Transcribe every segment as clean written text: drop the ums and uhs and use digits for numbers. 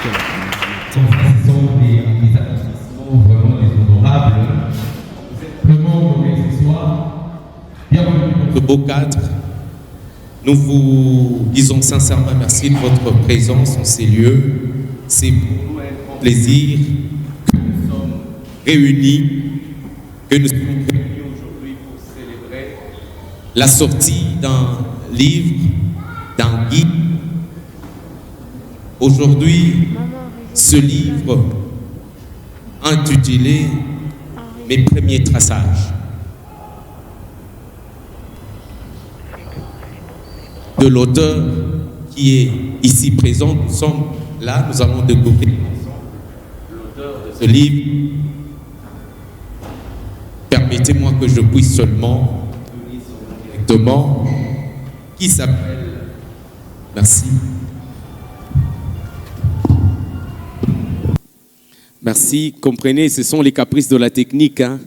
Ce sont des accomplissements vraiment déshonorables. Vous êtes vraiment honorés ce soir. Bienvenue. Le beau cadre. Nous vous disons sincèrement merci de votre présence en ces lieux. C'est pour nous un grand plaisir que nous sommes réunis, aujourd'hui pour célébrer la sortie d'un livre, d'un guide. Aujourd'hui, ce livre intitulé Mes premiers traçages de l'auteur qui est ici présent. Nous sommes là, nous allons découvrir l'auteur de ce livre. Permettez-moi que je puisse seulement donner son nom directement, qui s'appelle, merci. Merci, comprenez, ce sont les caprices de la technique, hein.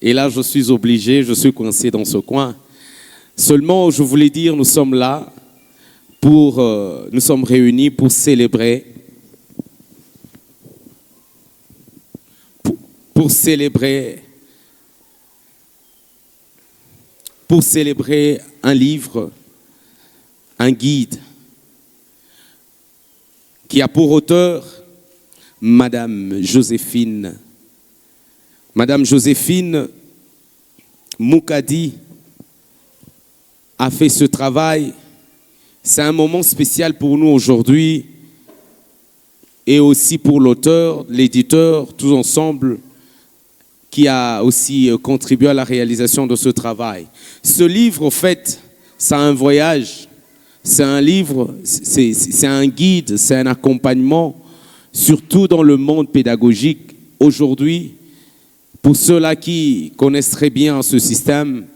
Et là, je suis obligé, je suis coincé dans ce coin. Seulement, je voulais dire, nous sommes là, nous sommes réunis pour célébrer, pour célébrer un livre, un guide, qui a pour auteur Madame Joséphine Moukadi a fait ce travail. C'est un moment spécial pour nous aujourd'hui et aussi pour l'auteur, l'éditeur, tous ensemble, qui a aussi contribué à la réalisation de ce travail. Ce livre, en fait, c'est un voyage, c'est un livre, c'est un guide, c'est un accompagnement, surtout dans le monde pédagogique. Aujourd'hui, pour ceux-là qui connaissent très bien ce système,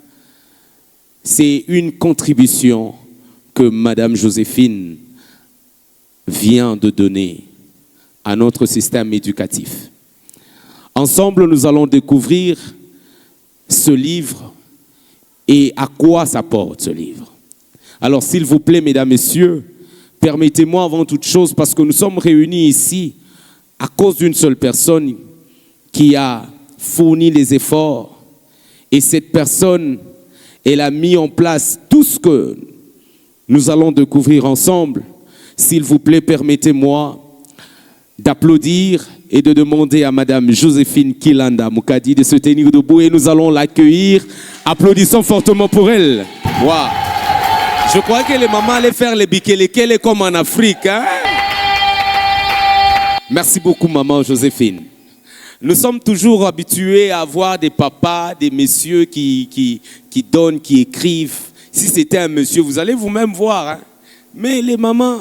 c'est une contribution que Madame Joséphine vient de donner à notre système éducatif. Ensemble, nous allons découvrir ce livre et à quoi ça porte ce livre. Alors, s'il vous plaît, mesdames, messieurs, permettez-moi avant toute chose, parce que nous sommes réunis ici à cause d'une seule personne qui a fourni les efforts, et cette personne, elle a mis en place tout ce que nous allons découvrir ensemble. S'il vous plaît, permettez-moi d'applaudir et de demander à Madame Joséphine Kilanda Moukadi de se tenir debout et nous allons l'accueillir. Applaudissons fortement pour elle. Wow. Je crois que les mamans allaient faire les bikelekele comme en Afrique. Hein? Merci beaucoup, maman Joséphine. Nous sommes toujours habitués à voir des papas, des messieurs qui donnent, qui écrivent. Si c'était un monsieur, vous allez vous-même voir. Hein? Mais les mamans,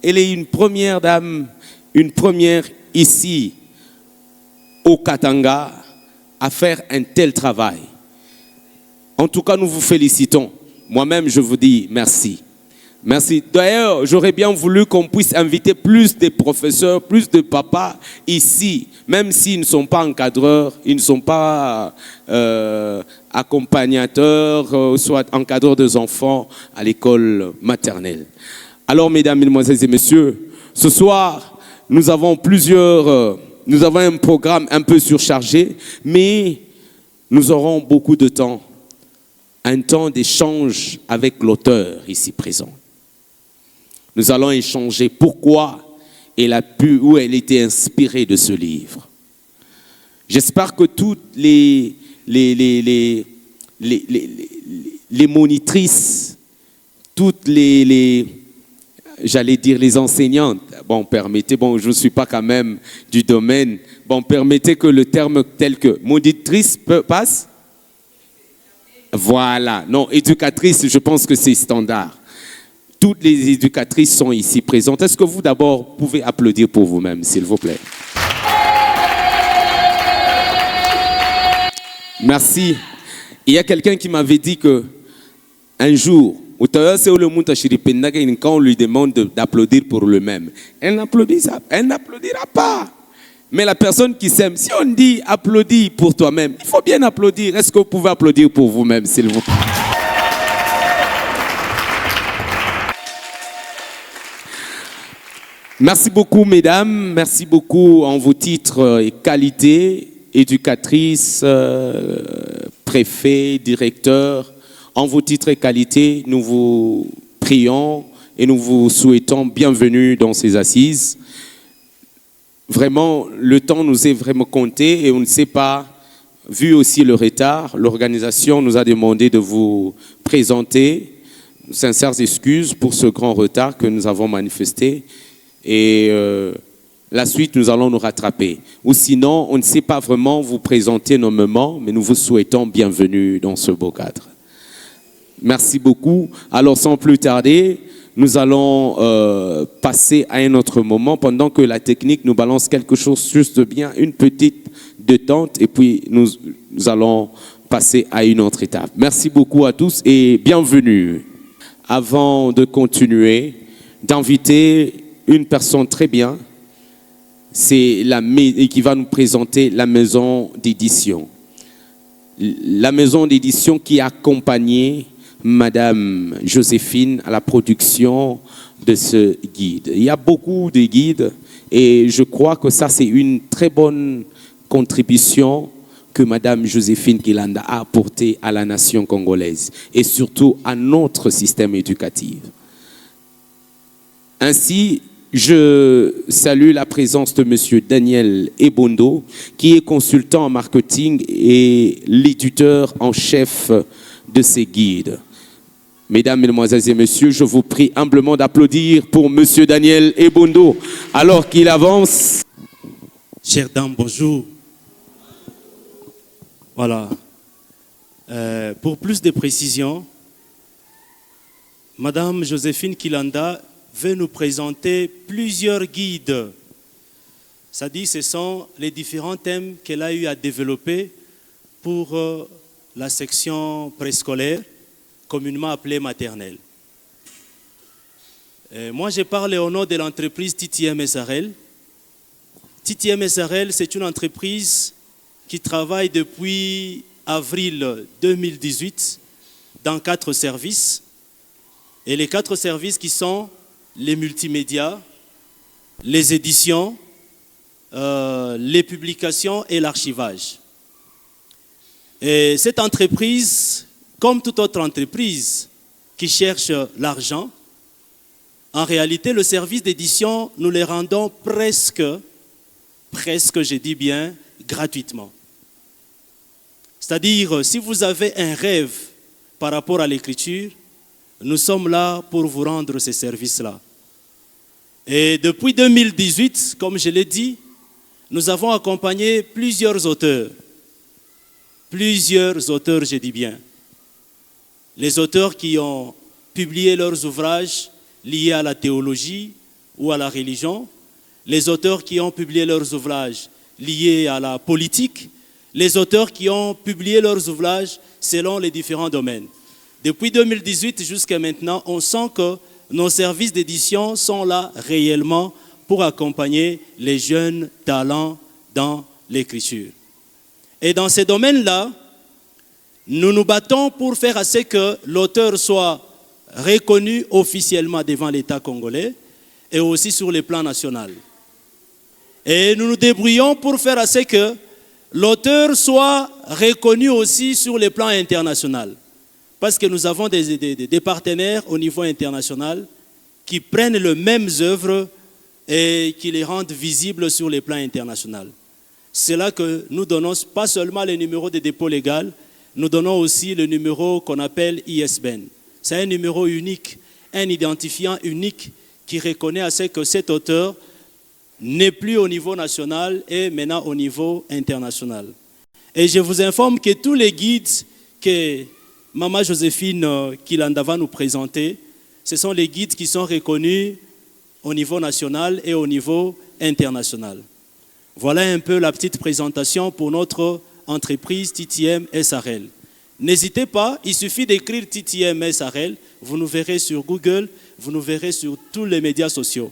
elle est une première dame, une première ici, au Katanga, à faire un tel travail. En tout cas, nous vous félicitons. Moi-même, je vous dis merci. Merci. D'ailleurs, j'aurais bien voulu qu'on puisse inviter plus de professeurs, plus de papas ici, même s'ils ne sont pas encadreurs, ils ne sont pas accompagnateurs, soit encadreurs des enfants à l'école maternelle. Alors, mesdames, mesdemoiselles et messieurs, ce soir, nous avons un programme un peu surchargé, mais nous aurons beaucoup de temps, un temps d'échange avec l'auteur ici présent. Nous allons échanger pourquoi où elle était inspirée de ce livre. J'espère que toutes les monitrices, toutes j'allais dire les enseignantes, permettez, je ne suis pas quand même du domaine, permettez que le terme tel que monitrice passe. Voilà, non, éducatrice, je pense que c'est standard. Toutes les éducatrices sont ici présentes. Est-ce que vous d'abord pouvez applaudir pour vous-même, s'il vous plaît? Merci. Il y a quelqu'un qui m'avait dit que un jour, quand on lui demande d'applaudir pour le même, elle n'applaudira pas. Mais la personne qui s'aime, si on dit applaudis pour toi-même, il faut bien applaudir. Est-ce que vous pouvez applaudir pour vous-même, s'il vous plaît? Merci beaucoup, mesdames. Merci beaucoup en vos titres et qualités, éducatrice, préfet, directeur. En vos titres et qualités, nous vous prions et nous vous souhaitons bienvenue dans ces assises. Vraiment, le temps nous est vraiment compté et on ne sait pas, vu aussi le retard, l'organisation nous a demandé de vous présenter. Sincères excuses pour ce grand retard que nous avons manifesté. Et la suite, nous allons nous rattraper. Ou sinon, on ne sait pas vraiment vous présenter nommément, mais nous vous souhaitons bienvenue dans ce beau cadre. Merci beaucoup. Alors, sans plus tarder, nous allons passer à un autre moment pendant que la technique nous balance quelque chose juste de bien, une petite détente, et puis nous allons passer à une autre étape. Merci beaucoup à tous et bienvenue. Avant de continuer, d'inviter une personne très bien, c'est qui va nous présenter la maison d'édition. La maison d'édition qui a accompagné Madame Joséphine à la production de ce guide. Il y a beaucoup de guides et je crois que ça c'est une très bonne contribution que Madame Joséphine Kilanda a apportée à la nation congolaise et surtout à notre système éducatif. Ainsi, je salue la présence de M. Daniel Ebondo, qui est consultant en marketing et l'éditeur en chef de ces guides. Mesdames, Mesdemoiselles et Messieurs, je vous prie humblement d'applaudir pour M. Daniel Ebondo, alors qu'il avance. Chères dames, bonjour. Voilà. Pour plus de précisions, Madame Joséphine Kilanda veut nous présenter plusieurs guides. C'est-à-dire, ce sont les différents thèmes qu'elle a eu à développer pour la section préscolaire, communément appelée maternelle. Moi, je parle au nom de l'entreprise TTM SRL. TTM SRL, c'est une entreprise qui travaille depuis avril 2018 dans 4 services. Et les 4 services qui sont les multimédias, les éditions, les publications et l'archivage. Et cette entreprise, comme toute autre entreprise qui cherche l'argent, en réalité, le service d'édition, nous les rendons presque, je dis bien, gratuitement. C'est-à-dire, si vous avez un rêve par rapport à l'écriture, nous sommes là pour vous rendre ces services-là. Et depuis 2018, comme je l'ai dit, nous avons accompagné plusieurs auteurs. Plusieurs auteurs, je dis bien. Les auteurs qui ont publié leurs ouvrages liés à la théologie ou à la religion. Les auteurs qui ont publié leurs ouvrages liés à la politique. Les auteurs qui ont publié leurs ouvrages selon les différents domaines. Depuis 2018 jusqu'à maintenant, on sent que nos services d'édition sont là réellement pour accompagner les jeunes talents dans l'écriture. Et dans ces domaines-là, nous nous battons pour faire à ce que l'auteur soit reconnu officiellement devant l'État congolais et aussi sur le plan national. Et nous nous débrouillons pour faire à ce que l'auteur soit reconnu aussi sur le plan international. Parce que nous avons des partenaires au niveau international qui prennent les mêmes œuvres et qui les rendent visibles sur le plan international. C'est là que nous donnons pas seulement les numéros de dépôt légal, nous donnons aussi le numéro qu'on appelle ISBN. C'est un numéro unique, un identifiant unique qui reconnaît à ce que cet auteur n'est plus au niveau national et maintenant au niveau international. Et je vous informe que tous les guides que Maman Joséphine Kilanda va nous présenter, ce sont les guides qui sont reconnus au niveau national et au niveau international. Voilà un peu la petite présentation pour notre entreprise TTM SRL. N'hésitez pas, il suffit d'écrire TTM SRL, vous nous verrez sur Google, vous nous verrez sur tous les médias sociaux.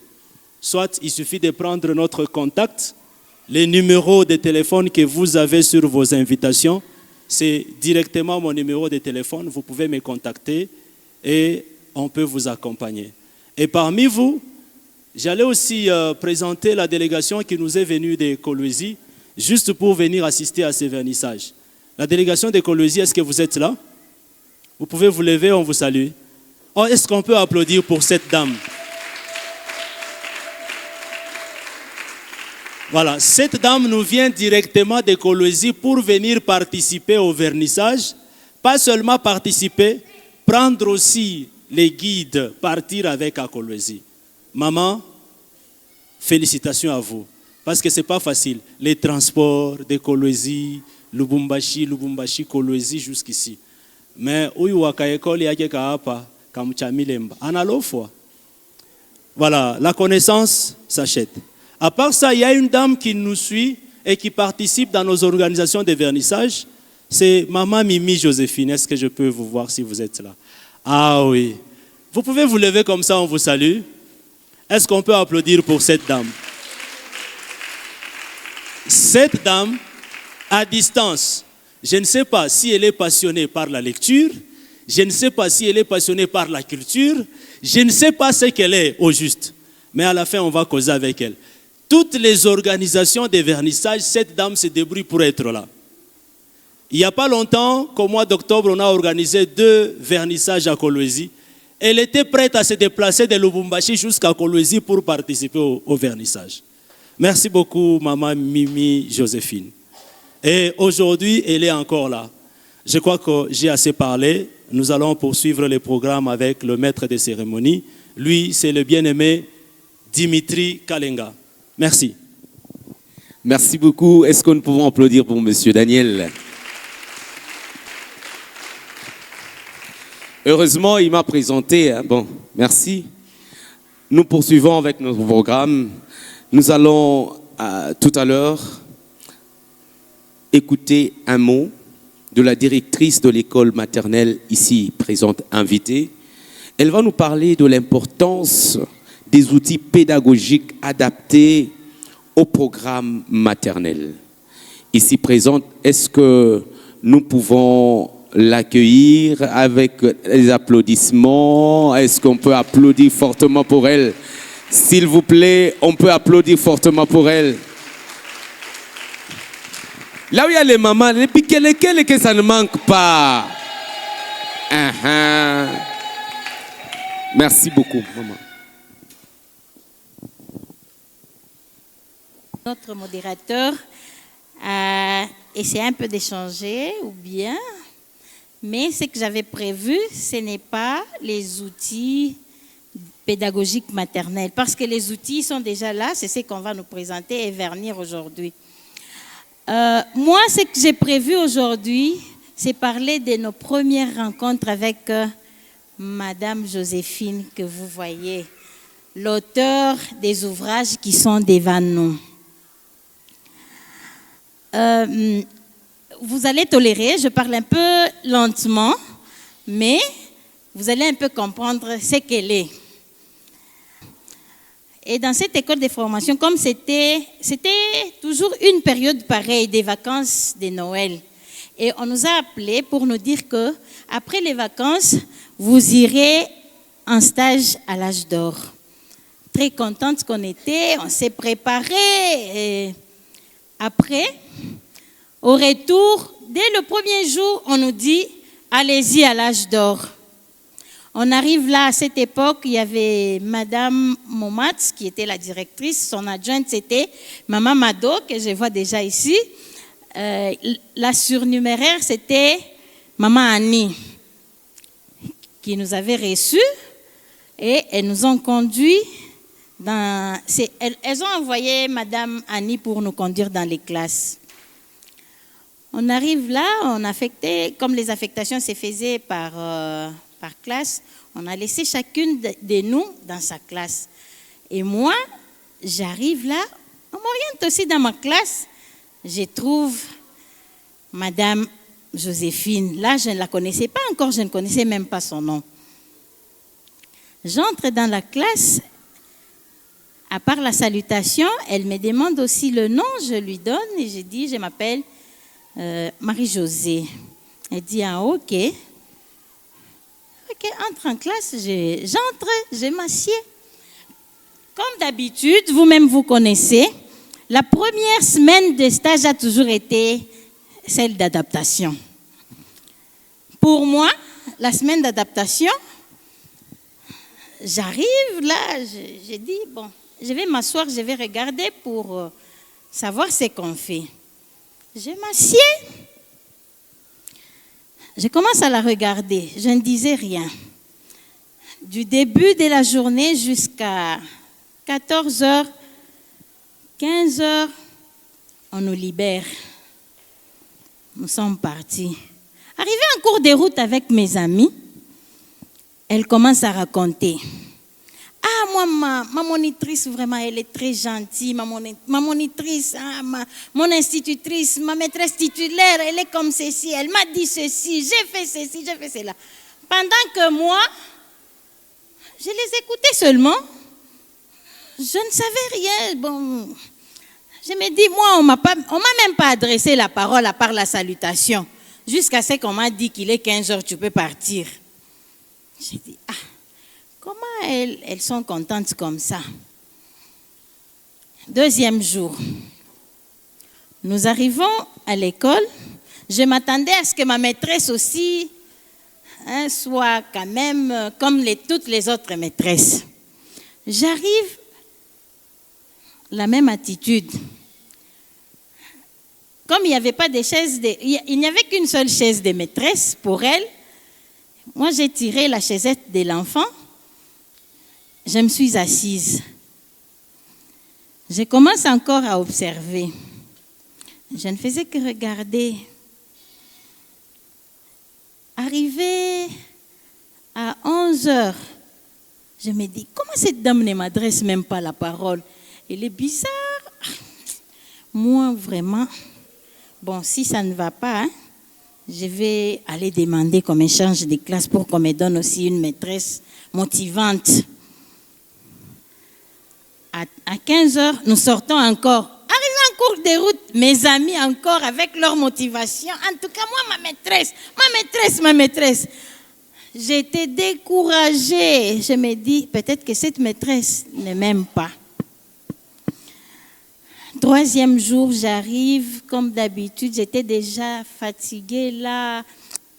Soit il suffit de prendre notre contact, les numéros de téléphone que vous avez sur vos invitations, c'est directement mon numéro de téléphone, vous pouvez me contacter et on peut vous accompagner. Et parmi vous, J'allais aussi présenter la délégation qui nous est venue de Kolwezi, juste pour venir assister à ces vernissages. La délégation de Kolwezi, est-ce que vous êtes là? Vous pouvez vous lever, on vous salue. Oh, est-ce qu'on peut applaudir pour cette dame? Voilà, cette dame nous vient directement de Kolwezi pour venir participer au vernissage. Pas seulement participer, prendre aussi les guides, partir avec à Kolwezi. Maman, félicitations à vous. Parce que ce n'est pas facile. Les transports de Kolwezi, Lubumbashi, Kolwezi jusqu'ici. Mais voilà, la connaissance s'achète. À part ça, il y a une dame qui nous suit et qui participe dans nos organisations de vernissage. C'est Maman Mimi Joséphine. Est-ce que je peux vous voir si vous êtes là? Ah oui. Vous pouvez vous lever comme ça, on vous salue. Est-ce qu'on peut applaudir pour cette dame? Cette dame, à distance, je ne sais pas si elle est passionnée par la lecture, je ne sais pas si elle est passionnée par la culture, je ne sais pas ce qu'elle est au juste. Mais à la fin, on va causer avec elle. Toutes les organisations de vernissage, cette dame se débrouille pour être là. Il n'y a pas longtemps qu'au mois d'octobre, on a organisé 2 vernissages à Kolwezi. Elle était prête à se déplacer de Lubumbashi jusqu'à Kolwezi pour participer au vernissage. Merci beaucoup, Maman Mimi Joséphine. Et aujourd'hui, elle est encore là. Je crois que j'ai assez parlé. Nous allons poursuivre le programme avec le maître des cérémonies. Lui, c'est le bien-aimé Dimitri Kalenga. Merci. Merci beaucoup. Est-ce que nous pouvons applaudir pour M. Daniel? Heureusement, il m'a présenté. Bon, merci. Nous poursuivons avec notre programme. Nous allons tout à l'heure écouter un mot de la directrice de l'école maternelle ici présente invitée. Elle va nous parler de l'importance des outils pédagogiques adaptés au programme maternel. Ici présente, est-ce que nous pouvons l'accueillir avec des applaudissements? Est-ce qu'on peut applaudir fortement pour elle? S'il vous plaît, on peut applaudir fortement pour elle. Là où il y a les mamans, les piquets, lesquels que ça ne manque pas. Merci beaucoup, maman. Notre modérateur a essayé un peu d'échanger, ou bien, mais ce que j'avais prévu, ce n'est pas les outils pédagogiques maternels, parce que les outils sont déjà là, c'est ce qu'on va nous présenter et vernir aujourd'hui. Moi, ce que j'ai prévu aujourd'hui, c'est parler de nos premières rencontres avec Madame Joséphine, que vous voyez, l'auteur des ouvrages qui sont devant nous. Vous allez tolérer, je parle un peu lentement, mais vous allez un peu comprendre ce qu'elle est. Et dans cette école de formation, comme c'était toujours une période pareille, des vacances de Noël, et on nous a appelés pour nous dire que après les vacances, vous irez en stage à l'âge d'or. Très contente qu'on était, on s'est préparé. Et après, au retour, dès le premier jour, on nous dit allez-y à l'âge d'or. On arrive là, à cette époque, il y avait Madame Momatz qui était la directrice, son adjointe c'était Maman Mado, que je vois déjà ici. La surnuméraire c'était Maman Annie, qui nous avait reçus et elles nous ont conduits elles ont envoyé Madame Annie pour nous conduire dans les classes. On arrive là, on affectait, comme les affectations se faisaient par classe, on a laissé chacune de nous dans sa classe. Et moi, j'arrive là, on m'oriente aussi dans ma classe, je trouve Madame Joséphine. Là, je ne la connaissais pas encore, je ne connaissais même pas son nom. J'entre dans la classe, à part la salutation, elle me demande aussi le nom, je lui donne et je dis, je m'appelle Marie-Josée. Elle dit, ah ok. Ok, entre en classe, j'entre, je m'assieds. Comme d'habitude, vous-même vous connaissez, la première semaine de stage a toujours été celle d'adaptation. Pour moi, la semaine d'adaptation, j'arrive là, j'ai dit, bon, je vais m'asseoir, je vais regarder pour savoir ce qu'on fait. Je m'assieds, je commence à la regarder, je ne disais rien. Du début de la journée jusqu'à 14h, 15h, on nous libère. Nous sommes partis. Arrivé en cours de route avec mes amis, elle commence à raconter. Ah, moi, ma monitrice, vraiment, elle est très gentille. Ma monitrice, mon institutrice, ma maîtresse titulaire, elle est comme ceci. Elle m'a dit ceci, j'ai fait ceci, j'ai fait cela. Pendant que moi, je les écoutais seulement. Je ne savais rien. Bon, je me dis, moi, on m'a même pas adressé la parole à part la salutation. Jusqu'à ce qu'on m'a dit qu'il est 15h, tu peux partir. J'ai dit, ah, comment elles sont contentes comme ça? Deuxième jour, nous arrivons à l'école. Je m'attendais à ce que ma maîtresse aussi soit quand même comme toutes les autres maîtresses. J'arrive, la même attitude. Comme il n'y avait pas de chaise, il n'y avait qu'une seule chaise de maîtresse pour elle, moi j'ai tiré la chaisette de l'enfant, je me suis assise. Je commence encore à observer. Je ne faisais que regarder. Arrivé à 11h, je me dis, comment cette dame ne m'adresse même pas la parole? Elle est bizarre. Moi, vraiment, bon, si ça ne va pas, je vais aller demander qu'on me change de classe pour qu'on me donne aussi une maîtresse motivante. À 15h, nous sortons encore. Arrivé en cours de route, mes amis encore avec leur motivation. En tout cas, moi, ma maîtresse. J'étais découragée. Je me dis, peut-être que cette maîtresse ne m'aime pas. Troisième jour, j'arrive, comme d'habitude, j'étais déjà fatiguée là,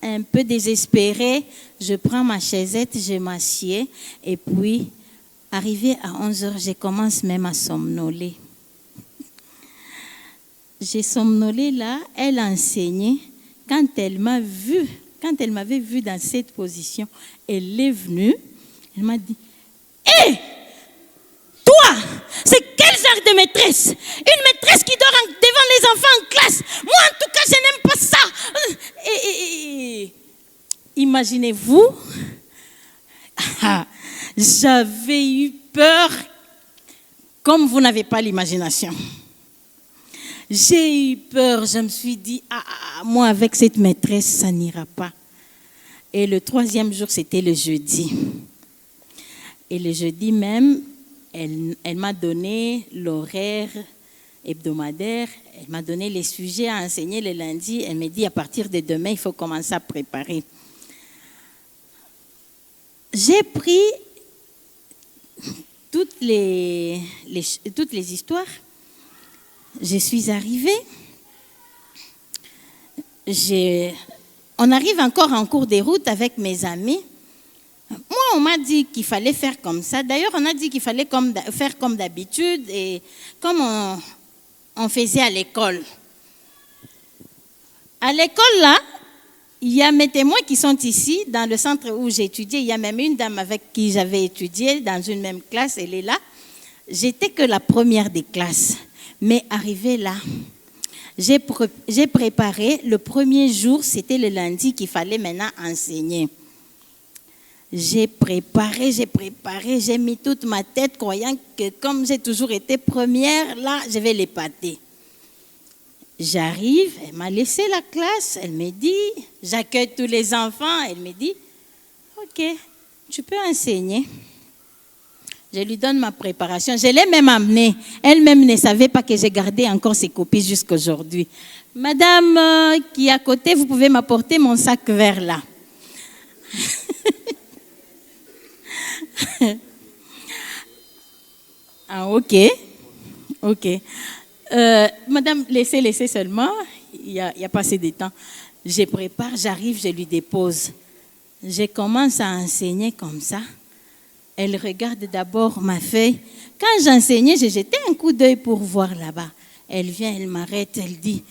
un peu désespérée. Je prends ma chaisette, je m'assieds et puis, arrivé à 11h, je commence même à somnoler. J'ai somnolé là, elle enseignait. Quand elle m'avait vue dans cette position, elle est venue, elle m'a dit, hé, toi, c'est quel genre de maîtresse? Une maîtresse qui dort devant les enfants en classe. Moi, en tout cas, je n'aime pas ça. Imaginez-vous, j'avais eu peur comme vous n'avez pas l'imagination. J'ai eu peur, je me suis dit, moi avec cette maîtresse, ça n'ira pas. Et le troisième jour, c'était le jeudi. Et le jeudi même, elle m'a donné l'horaire hebdomadaire, elle m'a donné les sujets à enseigner le lundi. Elle m'a dit, à partir de demain, il faut commencer à préparer. J'ai pris toutes les histoires. Je suis arrivée. On arrive encore en cours de route avec mes amis. Moi, on m'a dit qu'il fallait faire comme ça. D'ailleurs, on a dit qu'il fallait faire comme d'habitude et comme on faisait à l'école. À l'école, là, il y a mes témoins qui sont ici, dans le centre où j'ai étudié. Il y a même une dame avec qui j'avais étudié dans une même classe. Elle est là. J'étais que la première des classes. Mais arrivée là, j'ai préparé. Le premier jour, c'était le lundi qu'il fallait maintenant enseigner. J'ai préparé, j'ai mis toute ma tête croyant que comme j'ai toujours été première, là, je vais l'épater. J'arrive, elle m'a laissé la classe, elle me dit, j'accueille tous les enfants, elle me dit, ok, tu peux enseigner. Je lui donne ma préparation, je l'ai même amenée. Elle-même ne savait pas que j'ai gardé encore ses copies jusqu'à aujourd'hui. Madame qui est à côté, vous pouvez m'apporter mon sac vert là. Ah, ok. Ok. Madame, laissez seulement. Il y a pas assez de temps. Je prépare, j'arrive, je lui dépose. Je commence à enseigner comme ça. Elle regarde d'abord ma feuille. Quand j'enseignais, j'ai jeté un coup d'œil pour voir là-bas. Elle vient, elle m'arrête, elle dit,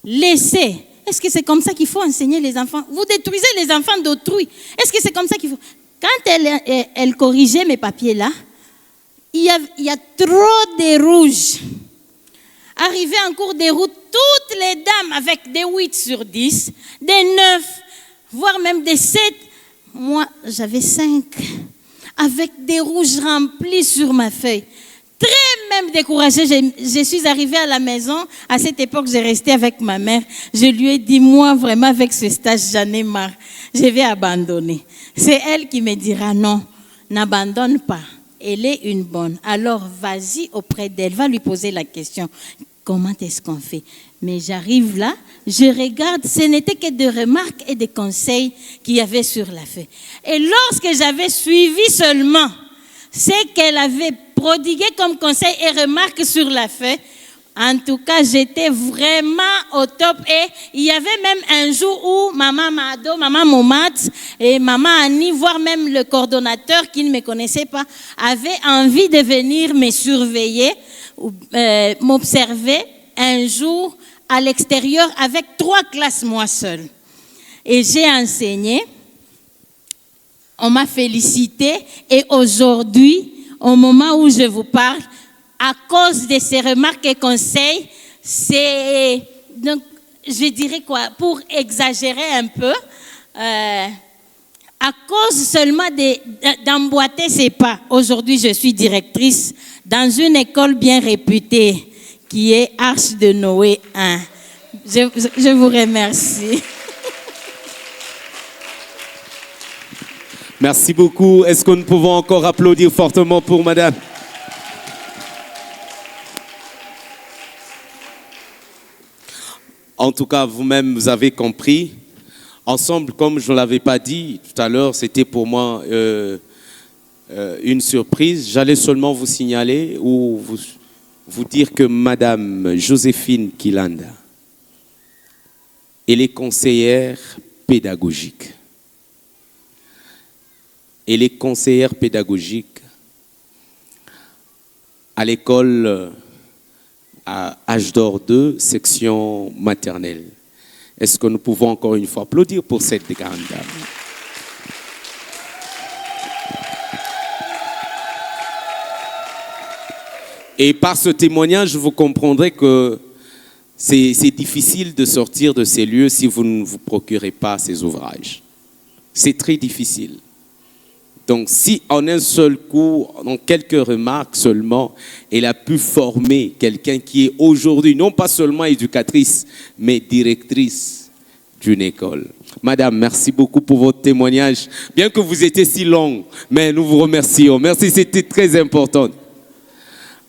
laissez. Est-ce que c'est comme ça qu'il faut enseigner les enfants? Vous détruisez les enfants d'autrui. Est-ce que c'est comme ça qu'il faut? Quand elle corrigeait mes papiers là, il y a trop de rouges. Arrivé en cours de route, toutes les dames avec des 8 sur 10, des 9, voire même des 7. Moi, j'avais 5, avec des rouges remplis sur ma feuille. Très même découragée, je suis arrivée à la maison. À cette époque, j'ai resté avec ma mère. Je lui ai dit, moi, vraiment, avec ce stage, j'en ai marre. Je vais abandonner. C'est elle qui me dira, non, n'abandonne pas. Elle est une bonne. Alors, vas-y auprès d'elle, va lui poser la question. Comment est-ce qu'on fait? Mais j'arrive là, je regarde, ce n'était que des remarques et des conseils qu'il y avait sur la feuille. Et lorsque j'avais suivi seulement ce qu'elle avait prodigué comme conseil et remarques sur la feuille, en tout cas, j'étais vraiment au top. Et il y avait même un jour où maman Mado, maman Momat et maman Annie, voire même le coordonnateur qui ne me connaissait pas, avaient envie de venir me surveiller, m'observer un jour à l'extérieur avec 3 classes, moi seule. Et j'ai enseigné, on m'a félicité et aujourd'hui, au moment où je vous parle, à cause de ces remarques et conseils, c'est, donc, je dirais quoi, pour exagérer un peu, à cause seulement d'emboîter ses pas. Aujourd'hui, je suis directrice dans une école bien réputée qui est Arche de Noé 1. Je vous remercie. Merci beaucoup. Est-ce que nous pouvons encore applaudir fortement pour madame? En tout cas, vous-même, vous avez compris. Ensemble, comme je ne l'avais pas dit tout à l'heure, c'était pour moi une surprise. J'allais seulement vous signaler ou vous dire que madame Joséphine Kilanda, elle est conseillère pédagogique. Elle est conseillère pédagogique à l'école à Âge d'Or 2, section maternelle. Est-ce que nous pouvons encore une fois applaudir pour cette grande dame? Et par ce témoignage, vous comprendrez que c'est difficile de sortir de ces lieux si vous ne vous procurez pas ces ouvrages. C'est très difficile. Donc, si en un seul coup, en quelques remarques seulement, elle a pu former quelqu'un qui est aujourd'hui non pas seulement éducatrice, mais directrice d'une école. Madame, merci beaucoup pour votre témoignage. Bien que vous étiez si long, mais nous vous remercions. Merci, c'était très important.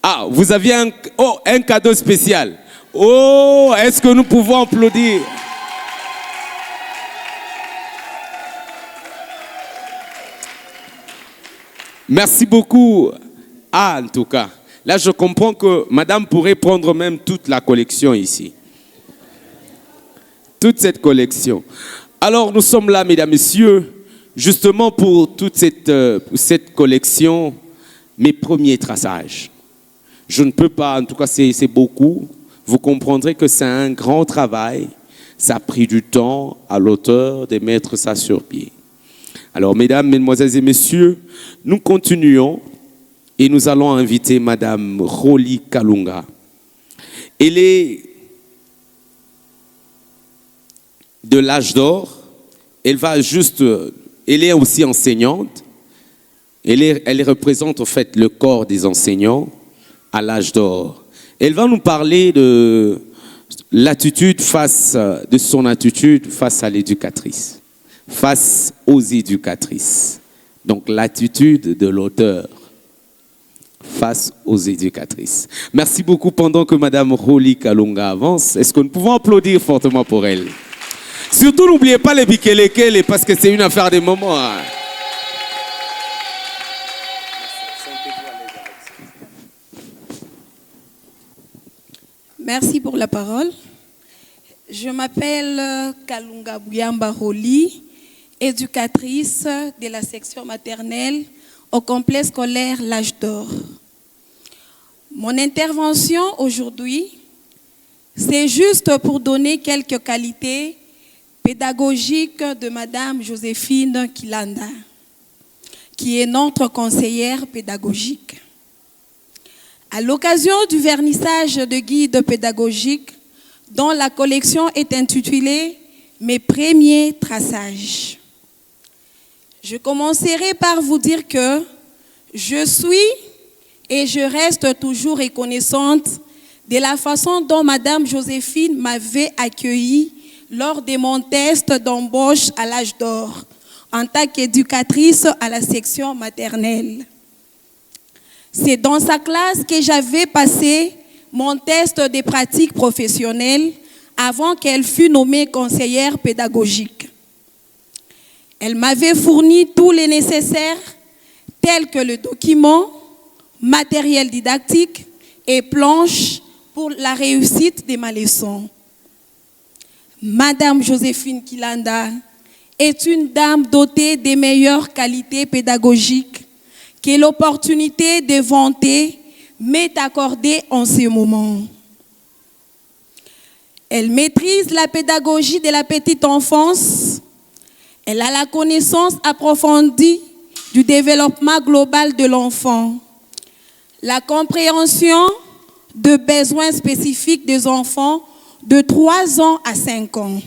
Ah, vous aviez un cadeau spécial. Oh, est-ce que nous pouvons applaudir? Merci beaucoup. Ah, en tout cas, là je comprends que madame pourrait prendre même toute la collection ici. Toute cette collection. Alors nous sommes là, mesdames, messieurs, justement pour toute cette collection, mes premiers traçages. Je ne peux pas, en tout cas c'est beaucoup. Vous comprendrez que c'est un grand travail. Ça a pris du temps à l'auteur de mettre ça sur pied. Alors, mesdames, mesdemoiselles et messieurs, nous continuons et nous allons inviter madame Roli Kalunga. Elle est de l'Âge d'Or. Elle est aussi enseignante. Elle représente en fait le corps des enseignants à l'Âge d'Or. Elle va nous parler de son attitude face à l'éducatrice. Face aux éducatrices. Donc l'attitude de l'auteur face aux éducatrices. Merci beaucoup pendant que madame Roli Kalunga avance. Est-ce que nous pouvons applaudir fortement pour elle? Surtout n'oubliez pas les bikelekele parce que c'est une affaire des moments. Hein. Merci pour la parole. Je m'appelle Kalunga Bouyamba Roli, éducatrice de la section maternelle au complexe scolaire L'Âge d'Or. Mon intervention aujourd'hui, c'est juste pour donner quelques qualités pédagogiques de Madame Joséphine Kilanda, qui est notre conseillère pédagogique. À l'occasion du vernissage de guides pédagogiques, dont la collection est intitulée « Mes premiers traçages ». Je commencerai par vous dire que je suis et je reste toujours reconnaissante de la façon dont Madame Joséphine m'avait accueillie lors de mon test d'embauche à L'Âge d'Or, en tant qu'éducatrice à la section maternelle. C'est dans sa classe que j'avais passé mon test de pratique professionnelle avant qu'elle fût nommée conseillère pédagogique. Elle m'avait fourni tous les nécessaires, tels que le document, matériel didactique et planche pour la réussite de ma leçon. Madame Joséphine Kilanda est une dame dotée des meilleures qualités pédagogiques que l'opportunité de vanter m'est accordée en ce moment. Elle maîtrise la pédagogie de la petite enfance. Elle a la connaissance approfondie du développement global de l'enfant, la compréhension de besoins spécifiques des enfants de 3 ans à 5 ans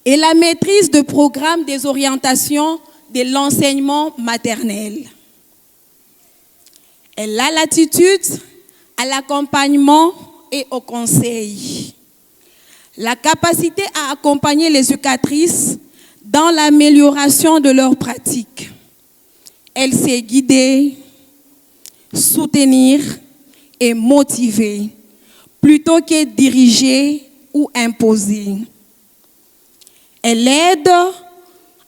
et la maîtrise de programmes des orientations de l'enseignement maternel. Elle a l'attitude à l'accompagnement et au conseil, la capacité à accompagner les éducatrices dans l'amélioration de leurs pratiques. Elle sait guider, soutenir et motiver plutôt que diriger ou imposer. Elle aide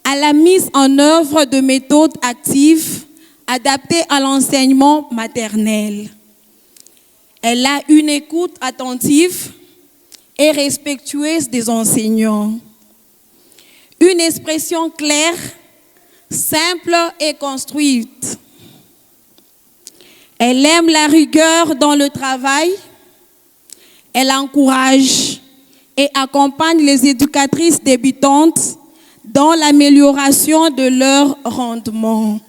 à la mise en œuvre de méthodes actives adaptées à l'enseignement maternel. Elle a une écoute attentive et respectueuse des enseignants. Une expression claire, simple et construite. Elle aime la rigueur dans le travail. Elle encourage et accompagne les éducatrices débutantes dans l'amélioration de leur rendement.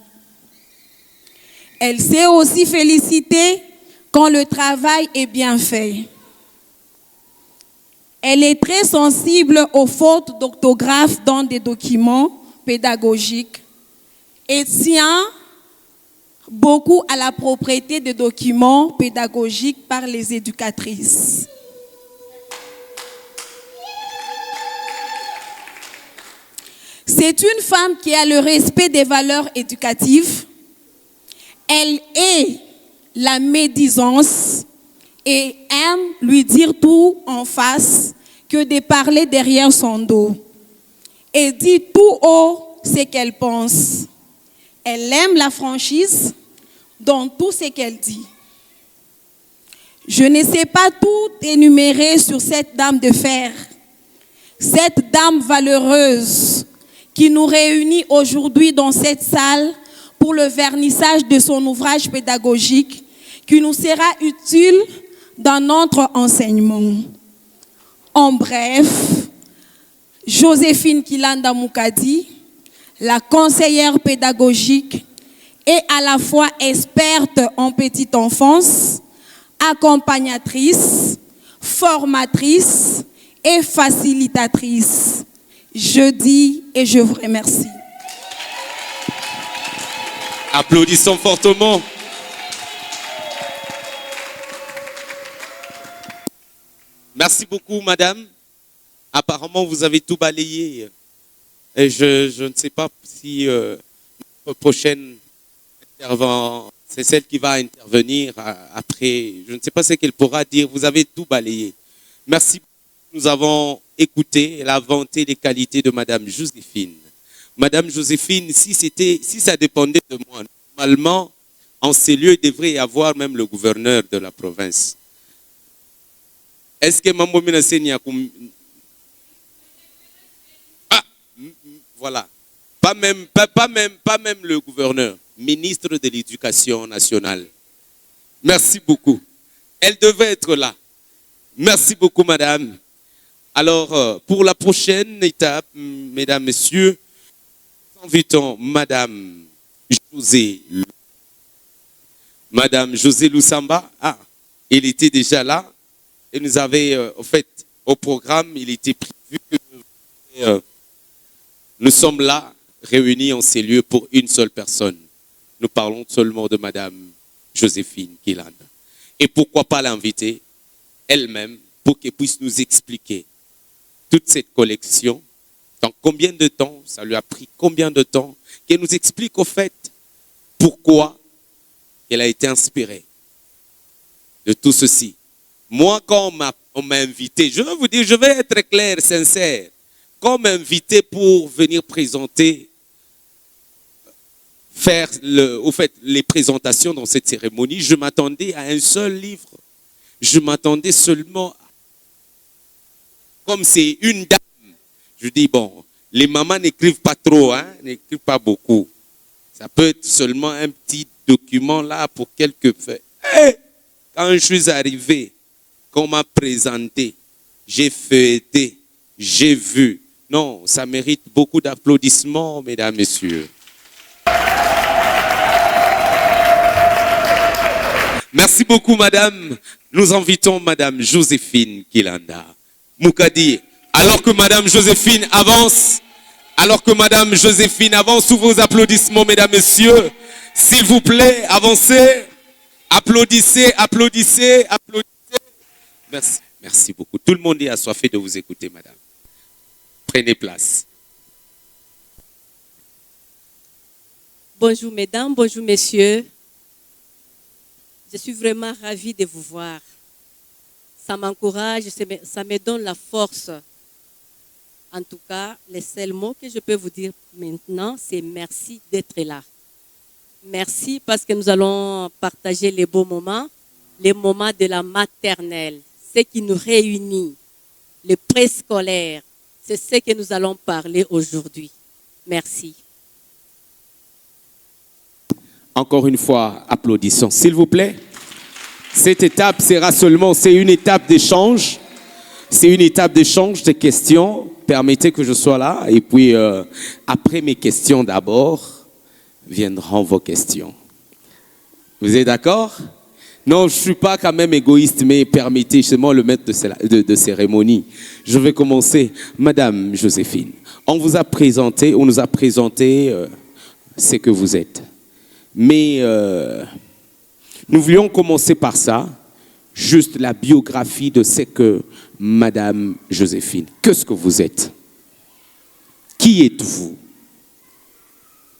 Elle sait aussi féliciter quand le travail est bien fait. Elle est très sensible aux fautes d'orthographe dans des documents pédagogiques et tient beaucoup à la propriété des documents pédagogiques par les éducatrices. C'est une femme qui a le respect des valeurs éducatives. Elle est la médisance et aime lui dire tout en face que de parler derrière son dos. Et dit tout haut ce qu'elle pense. Elle aime la franchise dans tout ce qu'elle dit. Je ne sais pas tout énumérer sur cette dame de fer, cette dame valeureuse qui nous réunit aujourd'hui dans cette salle pour le vernissage de son ouvrage pédagogique qui nous sera utile dans notre enseignement. En bref, Joséphine Kilanda Mukadi, la conseillère pédagogique, est à la fois experte en petite enfance, accompagnatrice, formatrice et facilitatrice. Je dis et je vous remercie. Applaudissons fortement. Merci beaucoup, madame. Apparemment, vous avez tout balayé. Et je ne sais pas si notre prochaine intervenante, c'est celle qui va intervenir après. Je ne sais pas ce qu'elle pourra dire. Vous avez tout balayé. Merci. Nous avons écouté et vanté les qualités de madame Joséphine. Madame Joséphine, si ça dépendait de moi, normalement, en ces lieux, il devrait y avoir même le gouverneur de la province. Est-ce que mambo mina senya Ah, voilà. Pas même le gouverneur, ministre de l'Éducation nationale. Merci beaucoup. Elle devait être là. Merci beaucoup, madame. Alors, pour la prochaine étape, mesdames, messieurs, nous invitons madame José Lusamba. Ah, il était déjà là. Et nous avait, au fait, au programme, il était prévu que nous sommes là, réunis en ces lieux pour une seule personne. Nous parlons seulement de madame Joséphine Kilanda. Et pourquoi pas l'inviter elle-même pour qu'elle puisse nous expliquer toute cette collection, dans combien de temps, ça lui a pris combien de temps, qu'elle nous explique au fait pourquoi elle a été inspirée de tout ceci. Moi, quand on m'a invité, je vais vous dire, je vais être clair, sincère, quand on m'a invité pour venir présenter, faire au fait, les présentations dans cette cérémonie, je m'attendais à un seul livre. Je m'attendais seulement, comme c'est une dame, je dis, bon, les mamans n'écrivent pas trop, hein, n'écrivent pas beaucoup. Ça peut être seulement un petit document là pour quelques faits. Quand je suis arrivé, qu'on m'a présenté, j'ai feuilleté, j'ai vu. Non, ça mérite beaucoup d'applaudissements, mesdames, messieurs. Merci beaucoup, madame. Nous invitons madame Joséphine Kilanda. Moukadi, alors que madame Joséphine avance, sous vos applaudissements, mesdames, messieurs, s'il vous plaît, avancez, applaudissez. Merci, merci beaucoup. Tout le monde est assoiffé de vous écouter, madame. Prenez place. Bonjour mesdames, bonjour messieurs. Je suis vraiment ravie de vous voir. Ça m'encourage, ça me donne la force. En tout cas, le seul mot que je peux vous dire maintenant, c'est merci d'être là. Merci parce que nous allons partager les beaux moments, les moments de la maternelle, ce qui nous réunit, le préscolaire. C'est ce que nous allons parler aujourd'hui. Merci. Encore une fois, applaudissons, s'il vous plaît. Cette étape sera seulement, c'est une étape d'échange. C'est une étape d'échange de questions. Permettez que je sois là. Et puis, après mes questions d'abord, viendront vos questions. Vous êtes d'accord? Non, je ne suis pas quand même égoïste, mais permettez, justement, le maître de cérémonie. Je vais commencer. Madame Joséphine, on nous a présenté ce que vous êtes. Mais nous voulions commencer par ça, juste la biographie de ce que madame Joséphine, qu'est-ce que vous êtes? Qui êtes-vous?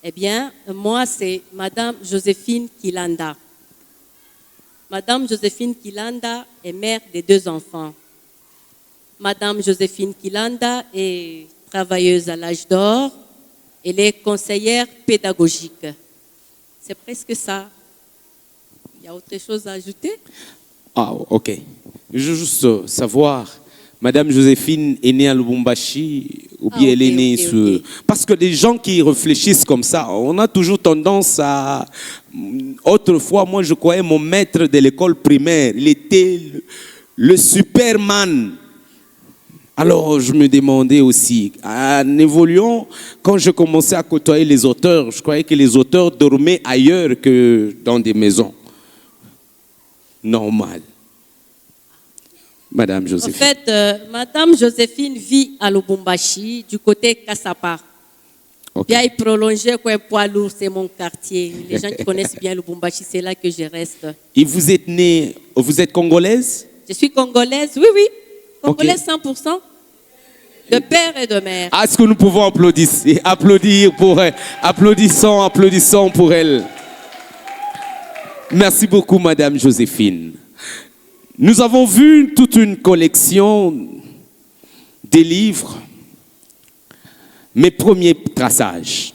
Eh bien, moi, c'est madame Joséphine Kilanda. Madame Joséphine Kilanda est mère de 2 enfants. Madame Joséphine Kilanda est travailleuse à l'âge d'or. Elle est conseillère pédagogique. C'est presque ça. Il y a autre chose à ajouter? Ah, ok. Je veux juste savoir, madame Joséphine est née à Lubumbashi ou bien elle est née sur... Parce que les gens qui réfléchissent comme ça, on a toujours tendance à... Autrefois, moi, je croyais mon maître de l'école primaire, il était le Superman. Alors, je me demandais aussi, en évoluant, quand je commençais à côtoyer les auteurs, je croyais que les auteurs dormaient ailleurs que dans des maisons. Normal. Madame Joséphine. En fait, madame Joséphine vit à Lubumbashi, du côté Kassapa. Okay. Bien prolongé, quoi, poids lourd, c'est mon quartier. Les gens qui connaissent bien Lubumbashi, c'est là que je reste. Et vous êtes née, vous êtes congolaise? Je suis congolaise, oui, oui. Congolaise 100%. De père et de mère. Est-ce que nous pouvons applaudir pour elle? Applaudissons pour elle. Merci beaucoup, madame Joséphine. Nous avons vu toute une collection des livres. Mes premiers traçages.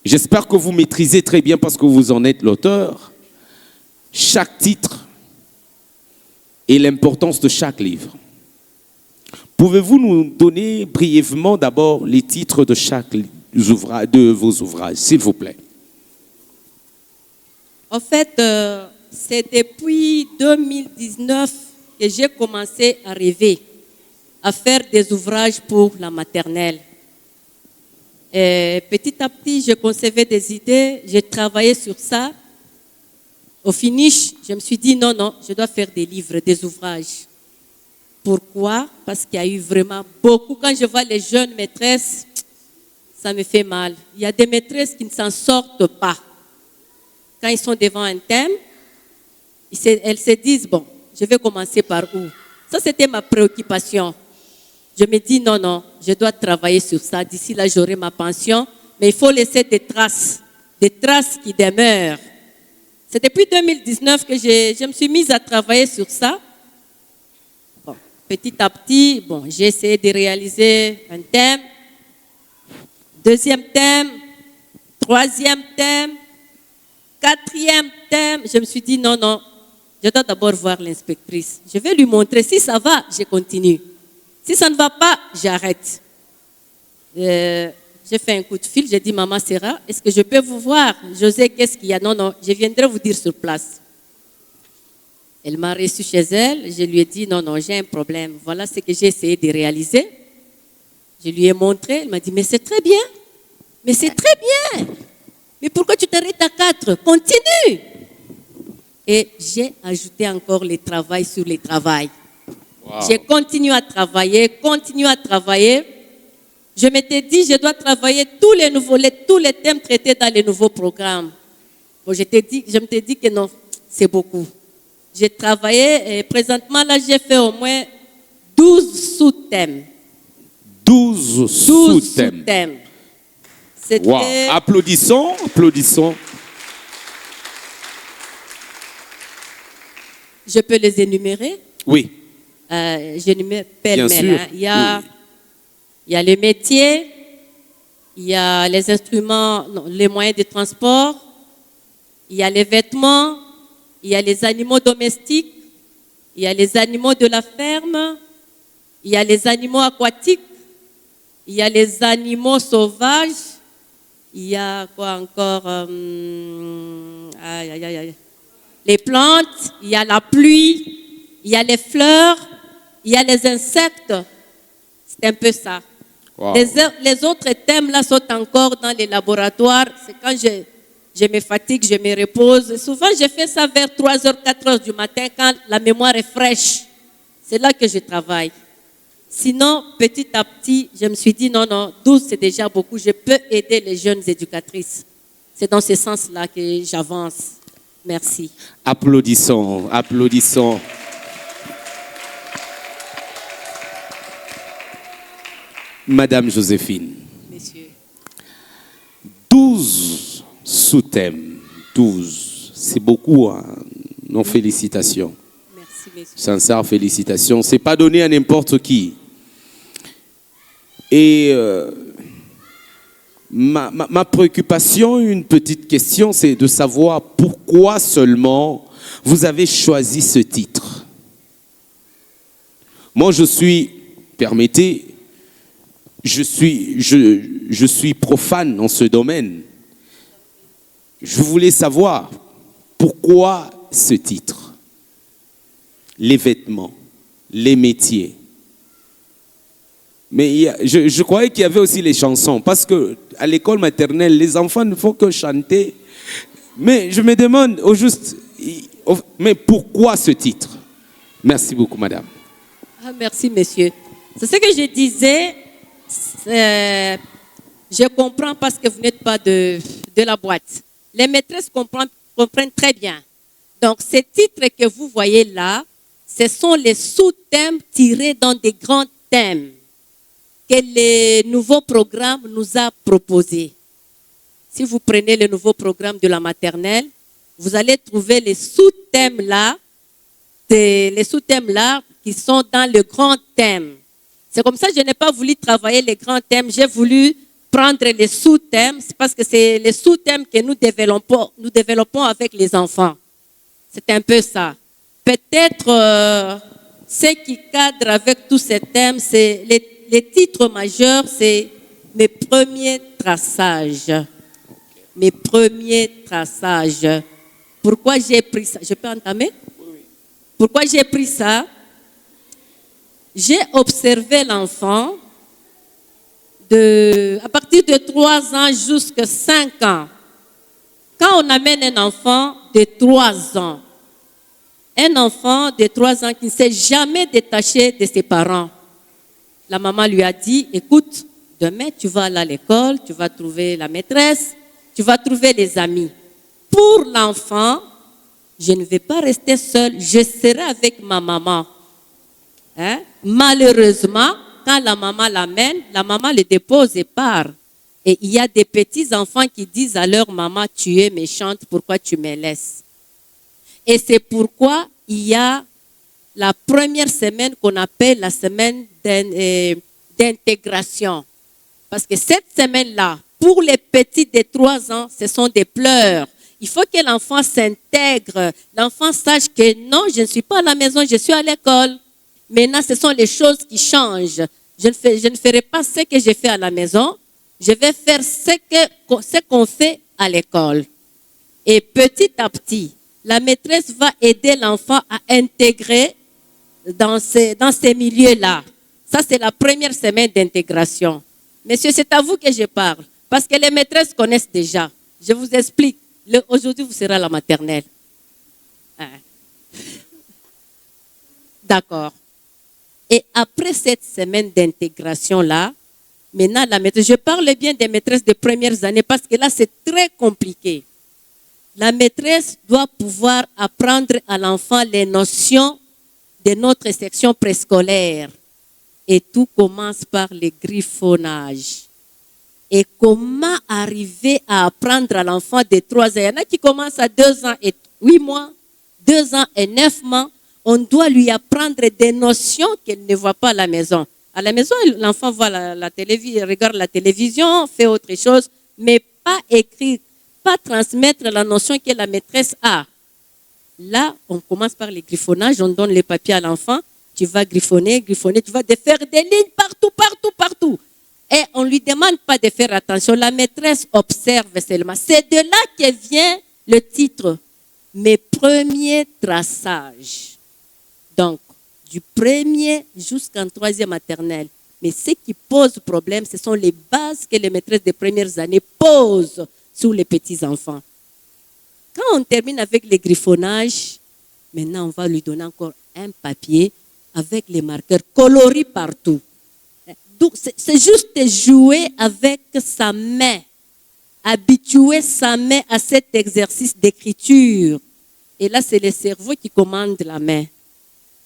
J'espère que vous maîtrisez très bien parce que vous en êtes l'auteur. Chaque titre et l'importance de chaque livre. Pouvez-vous nous donner brièvement d'abord les titres de chaque ouvrage, de vos ouvrages, s'il vous plaît? En fait, c'est depuis 2019 que j'ai commencé à rêver, à faire des ouvrages pour la maternelle. Et petit à petit, je concevais des idées, j'ai travaillé sur ça. Au finish, je me suis dit non, je dois faire des livres, des ouvrages. Pourquoi? Parce qu'il y a eu vraiment beaucoup. Quand je vois les jeunes maîtresses, ça me fait mal. Il y a des maîtresses qui ne s'en sortent pas. Quand ils sont devant un thème, elles se disent, bon, je vais commencer par où? Ça, c'était ma préoccupation. Je me dis, non, je dois travailler sur ça. D'ici là, j'aurai ma pension. Mais il faut laisser des traces qui demeurent. C'est depuis 2019 que je me suis mise à travailler sur ça. Bon, petit à petit, j'ai essayé de réaliser un thème, deuxième thème, troisième thème, quatrième thème. Je me suis dit, non, je dois d'abord voir l'inspectrice. Je vais lui montrer. Si ça va, je continue. Si ça ne va pas, j'arrête. J'ai fait un coup de fil, j'ai dit, Maman Serra, est-ce que je peux vous voir? José, qu'est-ce qu'il y a? Non, je viendrai vous dire sur place. Elle m'a reçu chez elle, je lui ai dit, non, j'ai un problème. Voilà ce que j'ai essayé de réaliser. Je lui ai montré, elle m'a dit, mais c'est très bien. Mais c'est très bien. Mais pourquoi tu t'arrêtes à 4? Continue. Et j'ai ajouté encore le travail sur le travail. Wow. J'ai continué à travailler. Je m'étais dit, je dois travailler tous les thèmes traités dans les nouveaux programmes. Bon, je m'étais dit que non, c'est beaucoup. J'ai travaillé et présentement, là, j'ai fait au moins 12 sous-thèmes. 12 sous-thèmes. Wow. Applaudissons. Je peux les énumérer? Oui. J'énumère pêle-mêle. Il y a les métiers, il y a les instruments, les moyens de transport, il y a les vêtements, il y a les animaux domestiques, il y a les animaux de la ferme, il y a les animaux aquatiques, il y a les animaux sauvages, il y a quoi encore? Les plantes, il y a la pluie, il y a les fleurs, il y a les insectes. C'est un peu ça. Wow. Les autres thèmes là sont encore dans les laboratoires. C'est quand je me fatigue, je me repose. Souvent, je fais ça vers 3h, 4h du matin quand la mémoire est fraîche. C'est là que je travaille. Sinon, petit à petit, je me suis dit non, 12 c'est déjà beaucoup. Je peux aider les jeunes éducatrices. C'est dans ce sens-là que j'avance. Merci. Applaudissons. Madame Joséphine. Messieurs. 12 sous-thèmes. 12. C'est beaucoup, hein? Nos félicitations. Merci, messieurs. Sincères félicitations. Ce n'est pas donné à n'importe qui. Et ma préoccupation, une petite question, c'est de savoir pourquoi seulement vous avez choisi ce titre. Moi, permettez, je suis profane en ce domaine. Je voulais savoir pourquoi ce titre. Les vêtements, les métiers. Mais je croyais qu'il y avait aussi les chansons, parce qu'à l'école maternelle, les enfants ne font que chanter. Mais je me demande au juste, mais pourquoi ce titre? Merci beaucoup, madame. Merci, monsieur. C'est ce que je disais. Je comprends parce que vous n'êtes pas de la boîte. Les maîtresses comprennent très bien. Donc, ces titres que vous voyez là, ce sont les sous-thèmes tirés dans des grands thèmes que le nouveau programme nous a proposés. Si vous prenez le nouveau programme de la maternelle, vous allez trouver les sous-thèmes là qui sont dans le grand thème. C'est comme ça que je n'ai pas voulu travailler les grands thèmes, j'ai voulu prendre les sous-thèmes, c'est parce que c'est les sous-thèmes que nous développons avec les enfants. C'est un peu ça. peut-être ce qui cadre avec tous ces thèmes, c'est les titres majeurs, c'est mes premiers traçages. Mes premiers traçages. Pourquoi j'ai pris ça? Je peux entamer? Pourquoi j'ai pris ça? J'ai observé l'enfant à partir de 3 ans jusqu'à 5 ans. Quand on amène un enfant de 3 ans, un enfant de 3 ans qui ne s'est jamais détaché de ses parents, la maman lui a dit, écoute, demain tu vas aller à l'école, tu vas trouver la maîtresse, tu vas trouver les amis. Pour l'enfant, je ne vais pas rester seule, je serai avec ma maman. Hein? Malheureusement, quand la maman l'amène, la maman le dépose et part. Et il y a des petits enfants qui disent à leur maman, tu es méchante, pourquoi tu me laisses? Et c'est pourquoi il y a la première semaine qu'on appelle la semaine d'intégration. Parce que cette semaine-là, pour les petits de 3 ans, ce sont des pleurs. Il faut que l'enfant s'intègre. L'enfant sache que non, je ne suis pas à la maison, je suis à l'école. Maintenant, ce sont les choses qui changent. Je ne ferai pas ce que j'ai fait à la maison. Je vais faire ce qu'on fait à l'école. Et petit à petit, la maîtresse va aider l'enfant à intégrer dans ces milieux-là. Ça, c'est la première semaine d'intégration. Messieurs, c'est à vous que je parle. Parce que les maîtresses connaissent déjà. Je vous explique. Aujourd'hui, vous serez à la maternelle. D'accord. Et après cette semaine d'intégration-là, maintenant, la maîtresse, je parle bien des maîtresses des premières années parce que là, c'est très compliqué. La maîtresse doit pouvoir apprendre à l'enfant les notions de notre section préscolaire. Et tout commence par le griffonnage. Et comment arriver à apprendre à l'enfant de 3 ans? Il y en a qui commencent à 2 ans et 8 mois, 2 ans et 9 mois. On doit lui apprendre des notions qu'elle ne voit pas à la maison. À la maison, l'enfant voit la télévision, regarde la télévision, fait autre chose, mais pas écrire, pas transmettre la notion que la maîtresse a. Là, on commence par le griffonnage, on donne les papiers à l'enfant, tu vas griffonner, tu vas faire des lignes partout. Et on ne lui demande pas de faire attention, la maîtresse observe seulement. C'est de là que vient le titre, mes premiers traçages. Donc, du premier jusqu'en 3e maternelle. Mais ce qui pose problème, ce sont les bases que les maîtresses des premières années posent sur les petits-enfants. Quand on termine avec les griffonnages, maintenant on va lui donner encore un papier avec les marqueurs coloris partout. Donc, c'est juste jouer avec sa main, habituer sa main à cet exercice d'écriture. Et là, c'est le cerveau qui commande la main.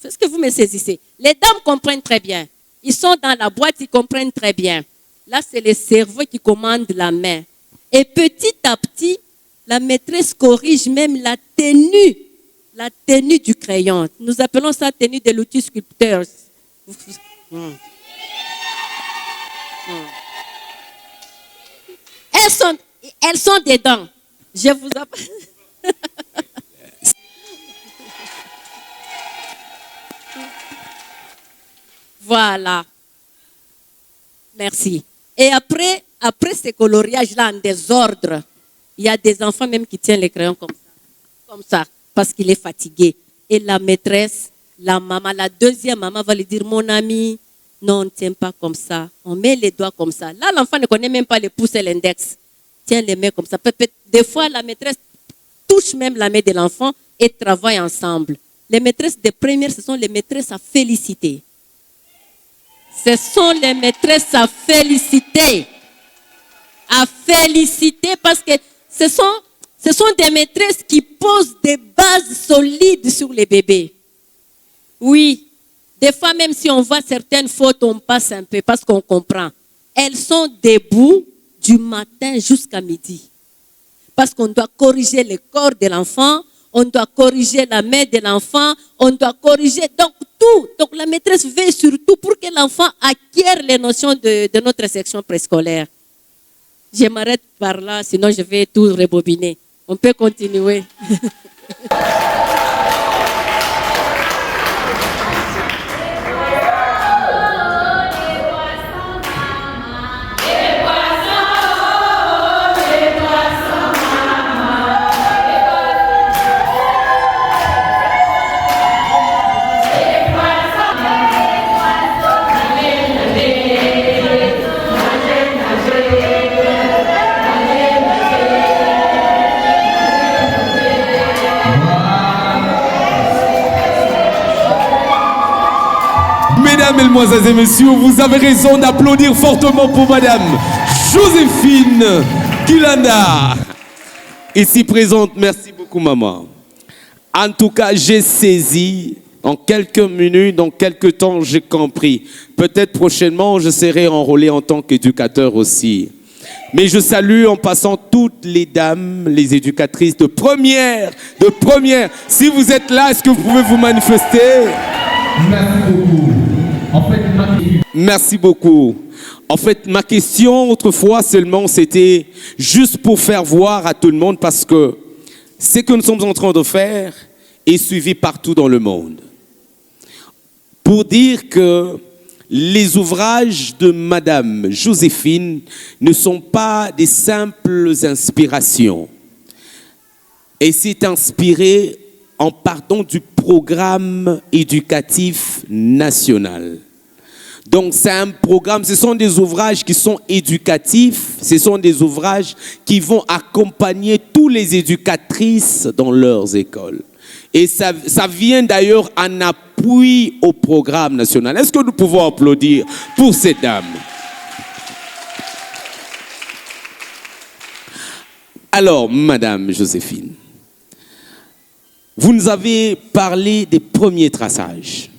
Est-ce que vous me saisissez? Les dames comprennent très bien. Ils sont dans la boîte, ils comprennent très bien. Là, c'est le cerveau qui commande la main. Et petit à petit, la maîtresse corrige même la tenue du crayon. Nous appelons ça tenue de l'outil sculpteur. Elles sont dedans. Je vous appelle. Voilà. Merci. Et après ces coloriages-là en désordre, il y a des enfants même qui tiennent les crayons comme ça, parce qu'il est fatigué. Et la maîtresse, la maman, la deuxième maman va lui dire, mon ami, non, on ne tient pas comme ça. On met les doigts comme ça. Là, l'enfant ne connaît même pas les pouces et l'index. Tiens les mains comme ça. Des fois, la maîtresse touche même la main de l'enfant et travaille ensemble. Les maîtresses des premières, ce sont les maîtresses à féliciter. Ce sont les maîtresses à féliciter. À féliciter parce que ce sont des maîtresses qui posent des bases solides sur les bébés. Oui, des fois même si on voit certaines fautes, on passe un peu parce qu'on comprend. Elles sont debout du matin jusqu'à midi. Parce qu'on doit corriger le corps de l'enfant, on doit corriger la main de l'enfant, on doit corriger donc tout. Donc la maîtresse veille surtout pour que l'enfant acquiert les notions de notre section préscolaire. Je m'arrête par là, sinon je vais tout rebobiner. On peut continuer. Mesdames, Mesdemoiselles et Messieurs, vous avez raison d'applaudir fortement pour Madame Joséphine Kilanda. Ici présente, merci beaucoup maman. En tout cas, j'ai saisi, en quelques minutes, dans quelques temps, j'ai compris. Peut-être prochainement, je serai enrôlé en tant qu'éducateur aussi. Mais je salue en passant toutes les dames, les éducatrices de première. Si vous êtes là, est-ce que vous pouvez vous manifester? Merci beaucoup. Merci beaucoup. En fait, ma question autrefois seulement, c'était juste pour faire voir à tout le monde, parce que ce que nous sommes en train de faire est suivi partout dans le monde. Pour dire que les ouvrages de Madame Joséphine ne sont pas des simples inspirations. Et c'est inspiré en partant du programme éducatif national. Donc c'est un programme, ce sont des ouvrages qui sont éducatifs, ce sont des ouvrages qui vont accompagner tous les éducatrices dans leurs écoles. Et ça vient d'ailleurs en appui au programme national. Est-ce que nous pouvons applaudir pour ces dames? Alors, Madame Joséphine, vous nous avez parlé des premiers traçages.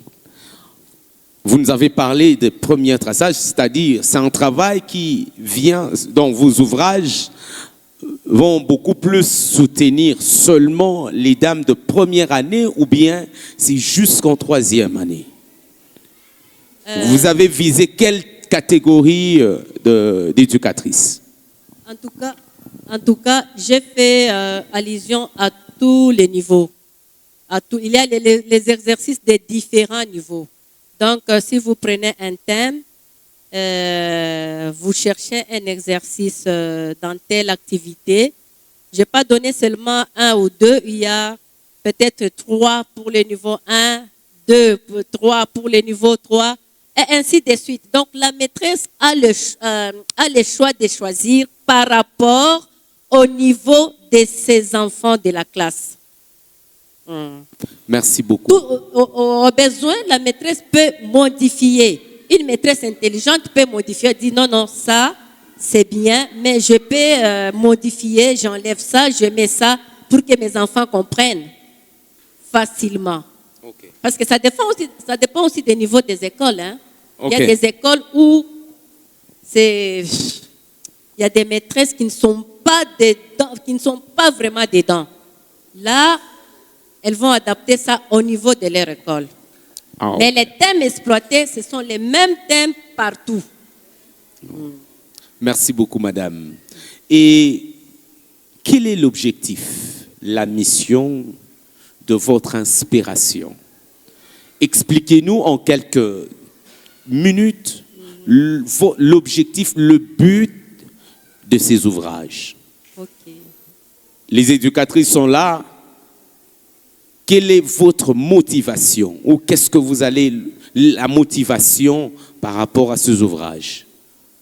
Vous nous avez parlé des premiers traçages, c'est-à-dire c'est un travail qui vient, dans vos ouvrages, vont beaucoup plus soutenir seulement les dames de première année, ou bien c'est jusqu'en troisième année? Vous avez visé quelle catégorie d'éducatrices? En tout cas, j'ai fait allusion à tous les niveaux. Il y a les exercices des différents niveaux. Donc, si vous prenez un thème, vous cherchez un exercice dans telle activité. Je n'ai pas donné seulement un ou deux, il y a peut-être 3 pour le niveau 1, 2, 3 pour le niveau 3, et ainsi de suite. Donc, la maîtresse a le choix de choisir par rapport au niveau de ses enfants de la classe. Merci beaucoup. Au besoin, la maîtresse peut modifier. Une maîtresse intelligente peut modifier, dire non, ça, c'est bien, mais je peux modifier, j'enlève ça, je mets ça pour que mes enfants comprennent facilement. Okay. Parce que ça dépend aussi des niveaux des écoles. Hein. Okay. Il y a des écoles où il y a des maîtresses qui ne sont pas dedans, qui ne sont pas vraiment dedans. Là, elles vont adapter ça au niveau de leur école. Oh. Mais les thèmes exploités, ce sont les mêmes thèmes partout. Merci beaucoup, madame. Et quel est l'objectif, la mission de votre inspiration? Expliquez-nous en quelques minutes l'objectif, le but de ces ouvrages. Okay. Les éducatrices sont là. Quelle est votre motivation? Ou qu'est-ce que vous allez, la motivation par rapport à ces ouvrages?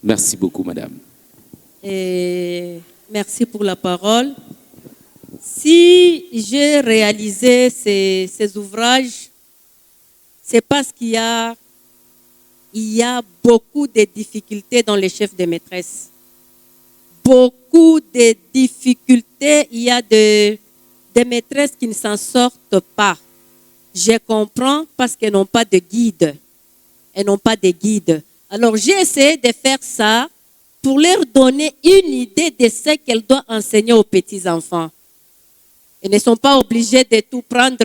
Merci beaucoup, madame. Et merci pour la parole. Si j'ai réalisé ces ouvrages, c'est parce qu'il y a beaucoup de difficultés dans les chefs de maîtresse. Beaucoup de difficultés, il y a des maîtresses qui ne s'en sortent pas. Je comprends parce qu'elles n'ont pas de guide. Elles n'ont pas de guide. Alors, j'ai essayé de faire ça pour leur donner une idée de ce qu'elles doivent enseigner aux petits-enfants. Elles ne sont pas obligées de tout prendre.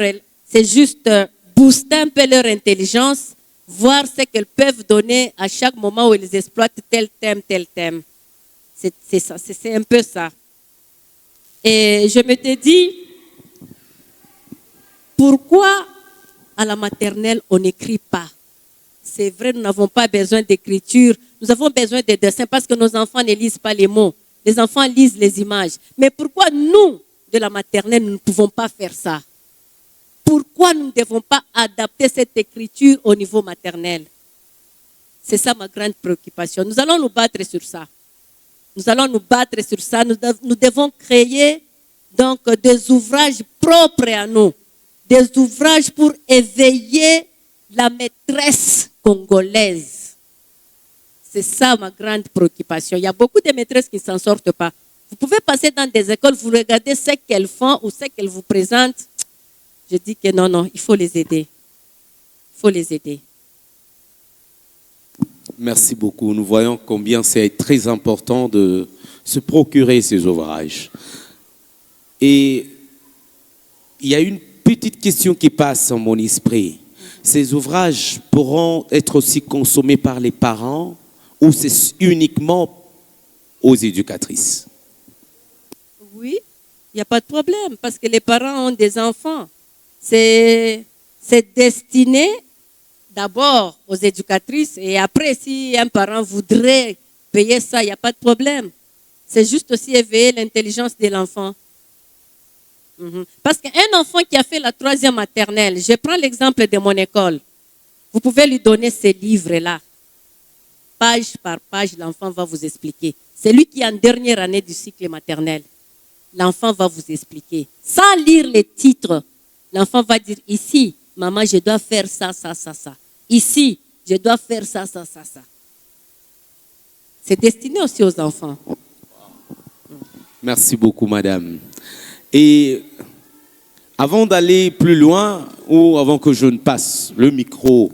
C'est juste booster un peu leur intelligence, voir ce qu'elles peuvent donner à chaque moment où elles exploitent tel thème. C'est ça, c'est un peu ça. Et je me suis dit, pourquoi à la maternelle on n'écrit pas? C'est vrai, nous n'avons pas besoin d'écriture, nous avons besoin de dessins parce que nos enfants ne lisent pas les mots. Les enfants lisent les images. Mais pourquoi nous, de la maternelle, nous ne pouvons pas faire ça? Pourquoi nous ne devons pas adapter cette écriture au niveau maternel? C'est ça ma grande préoccupation. Nous allons nous battre sur ça. Nous allons nous battre sur ça. Nous devons créer donc des ouvrages propres à nous. Des ouvrages pour éveiller la maîtresse congolaise. C'est ça ma grande préoccupation. Il y a beaucoup de maîtresses qui ne s'en sortent pas. Vous pouvez passer dans des écoles, vous regardez ce qu'elles font ou ce qu'elles vous présentent. Je dis que non, il faut les aider. Il faut les aider. Merci beaucoup. Nous voyons combien c'est très important de se procurer ces ouvrages. Et il y a une petite question qui passe en mon esprit. Ces ouvrages pourront être aussi consommés par les parents ou c'est uniquement aux éducatrices? Oui, il n'y a pas de problème parce que les parents ont des enfants. C'est destiné d'abord aux éducatrices et après, si un parent voudrait payer ça, il n'y a pas de problème. C'est juste aussi éveiller l'intelligence de l'enfant. Parce qu'un enfant qui a fait la 3e maternelle, je prends l'exemple de mon école, vous pouvez lui donner ces livres-là. Page par page, l'enfant va vous expliquer. C'est lui qui est en dernière année du cycle maternel. L'enfant va vous expliquer. Sans lire les titres, l'enfant va dire ici, maman, je dois faire ça, ça, ça, ça. Ici, je dois faire ça, ça, ça, ça. C'est destiné aussi aux enfants. Merci beaucoup, madame. Et avant d'aller plus loin, ou avant que je ne passe le micro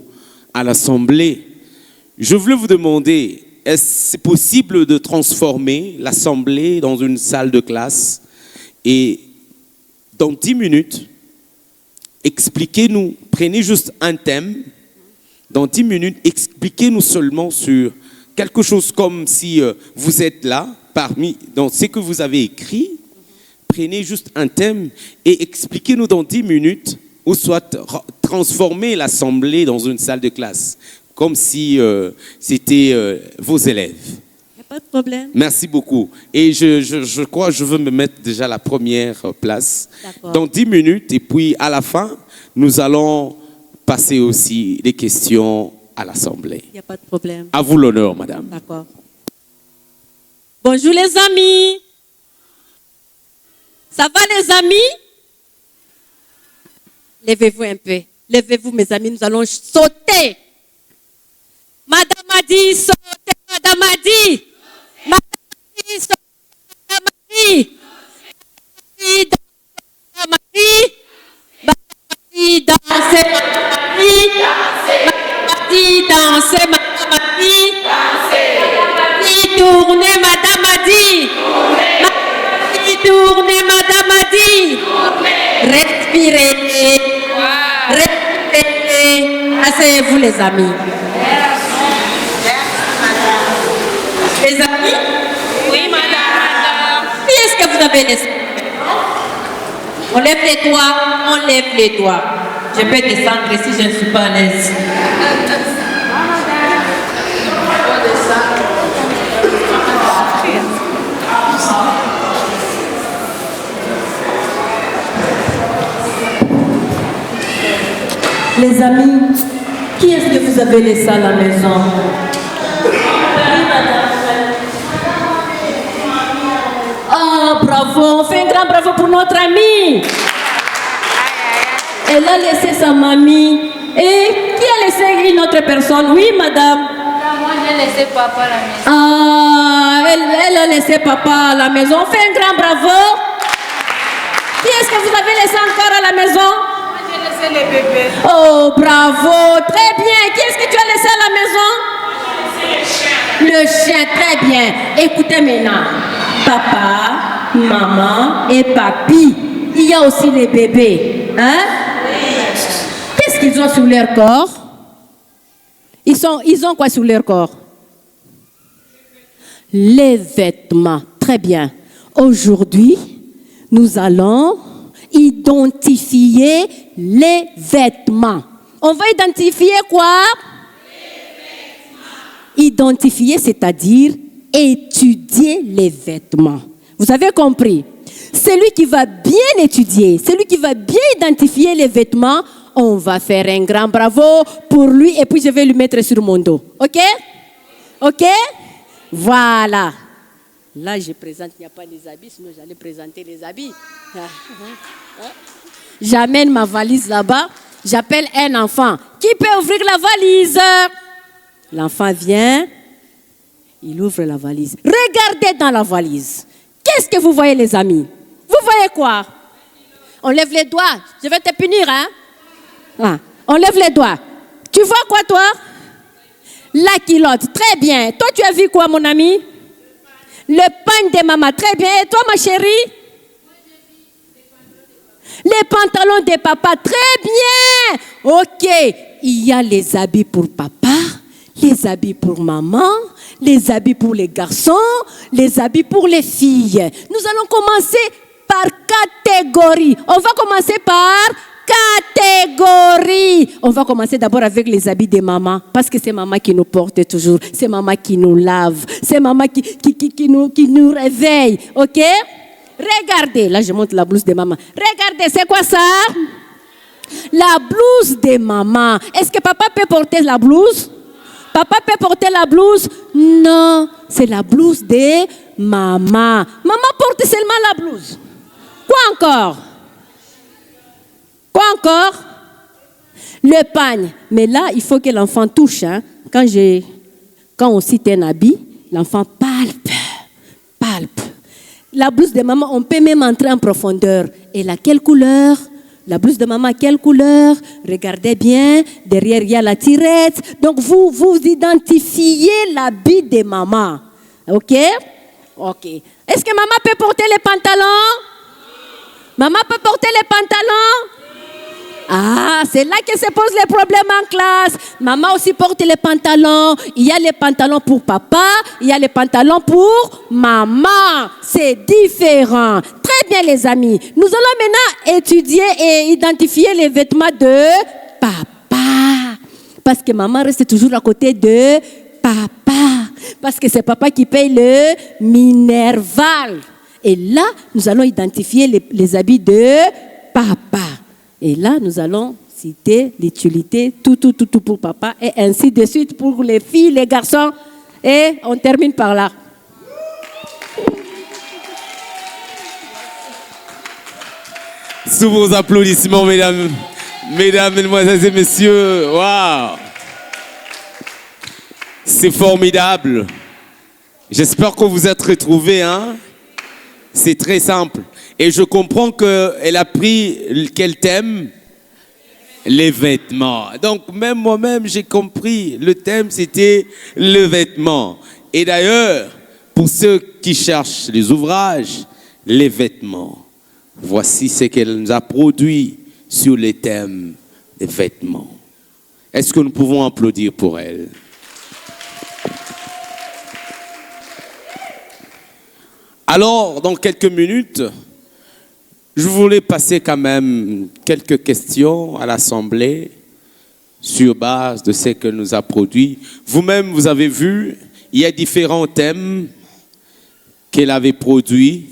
à l'Assemblée, je voulais vous demander, est-ce que c'est possible de transformer l'Assemblée dans une salle de classe et dans 10 minutes, expliquez-nous, prenez juste un thème, dans 10 minutes, expliquez-nous seulement sur quelque chose comme si vous êtes là, parmi dans ce que vous avez écrit, prenez juste un thème et expliquez-nous dans 10 minutes, ou soit transformer l'Assemblée dans une salle de classe, comme si c'était vos élèves. Il n'y a pas de problème. Merci beaucoup. Et je crois que je veux me mettre déjà à la première place. Dans 10 minutes, et puis à la fin, nous allons passer aussi les questions à l'Assemblée. Il n'y a pas de problème. À vous l'honneur, madame. D'accord. Bonjour les amis. Ça va les amis? Levez-vous un peu. Levez-vous mes amis, nous allons sauter. Madame a dit sauter, madame a dit. Madame a dit sauter, madame a dit. Madame a dit danser, madame a dit danser, madame a dit danser, tourner, madame a dit. Tournez, madame a dit. Respirez. Respirez. Asseyez-vous, les amis. Les amis? Oui, madame. Qui est-ce que vous avez laissé? On lève les doigts. On lève les doigts. Je peux descendre si je ne suis pas à l'aise. Les amis, qui est-ce que vous avez laissé à la maison? Ah, bravo, on fait un grand bravo pour notre amie. Elle a laissé sa mamie. Et qui a laissé une autre personne? Oui, madame. Moi, j'ai laissé papa à la maison. Ah, elle a laissé papa à la maison. On fait un grand bravo. Qui est-ce que vous avez laissé encore à la maison? J'ai laissé les bébés. Oh, bravo, très bien. Qui est-ce que tu as laissé à la maison? Le chien, très bien. Écoutez maintenant, papa, maman et papy. Il y a aussi les bébés. Hein? Qu'est-ce qu'ils ont sur leur corps? Ils ont quoi sur leur corps? Les vêtements. Très bien. Aujourd'hui, nous allons identifier les vêtements. On va identifier quoi? Les vêtements. Identifier, c'est-à-dire étudier les vêtements. Vous avez compris? Celui qui va bien étudier, celui qui va bien identifier les vêtements, on va faire un grand bravo pour lui et puis je vais lui mettre sur mon dos. OK? OK? Voilà. Là, je présente, il n'y a pas les habits, sinon j'allais présenter les habits. J'amène ma valise là-bas. J'appelle un enfant. Qui peut ouvrir la valise? L'enfant vient, il ouvre la valise. Regardez dans la valise. Qu'est-ce que vous voyez, les amis? Vous voyez quoi? On lève les doigts. Je vais te punir, hein? Ah, on lève les doigts. Tu vois quoi, toi? La culotte. Très bien. Toi, tu as vu quoi, mon ami? Le pagne de maman. Très bien. Et toi, ma chérie? Les pantalons de papa. Très bien. OK. Il y a les habits pour papa, les habits pour maman, les habits pour les garçons, les habits pour les filles. Nous allons commencer par catégorie. On va commencer par catégorie. On va commencer d'abord avec les habits de maman, parce que c'est maman qui nous porte toujours, c'est maman qui nous lave, c'est maman qui nous réveille. OK? Regardez, là je montre la blouse de maman. Regardez, c'est quoi ça? La blouse de maman. Est-ce que papa peut porter la blouse? Papa peut porter la blouse? Non, c'est la blouse de maman. Maman porte seulement la blouse. Quoi encore? Quoi encore? Le pagne. Mais là, il faut que l'enfant touche. Hein. Quand on cite un habit, l'enfant palpe. La blouse de maman, on peut même entrer en profondeur. Elle a quelle couleur? La blouse de maman, quelle couleur? Regardez bien, derrière il y a la tirette. Donc vous identifiez l'habit de maman. OK? OK. Est-ce que maman peut porter les pantalons? Maman peut porter les pantalons? Ah, c'est là que se posent les problèmes en classe. Maman aussi porte les pantalons. Il y a les pantalons pour papa, il y a les pantalons pour maman. C'est différent. Très bien, les amis. Nous allons maintenant étudier et identifier les vêtements de papa. Parce que maman reste toujours à côté de papa. Parce que c'est papa qui paye le minerval. Et là, nous allons identifier les habits de papa. Et là, nous allons citer l'utilité, tout pour papa, et ainsi de suite pour les filles, les garçons. Et on termine par là. Sous vos applaudissements, mesdames, mesdemoiselles et messieurs. Waouh! C'est formidable. J'espère que vous êtes retrouvés, hein? C'est très simple. Et je comprends qu'elle a pris quel thème? Les vêtements. Donc, même moi-même, j'ai compris. Le thème, c'était le vêtement. Et d'ailleurs, pour ceux qui cherchent les ouvrages, les vêtements. Voici ce qu'elle nous a produit sur les thèmes des vêtements. Est-ce que nous pouvons applaudir pour elle? Alors, dans quelques minutes, je voulais passer quand même quelques questions à l'Assemblée sur base de ce qu'elle nous a produit. Vous-même, vous avez vu, il y a différents thèmes qu'elle avait produits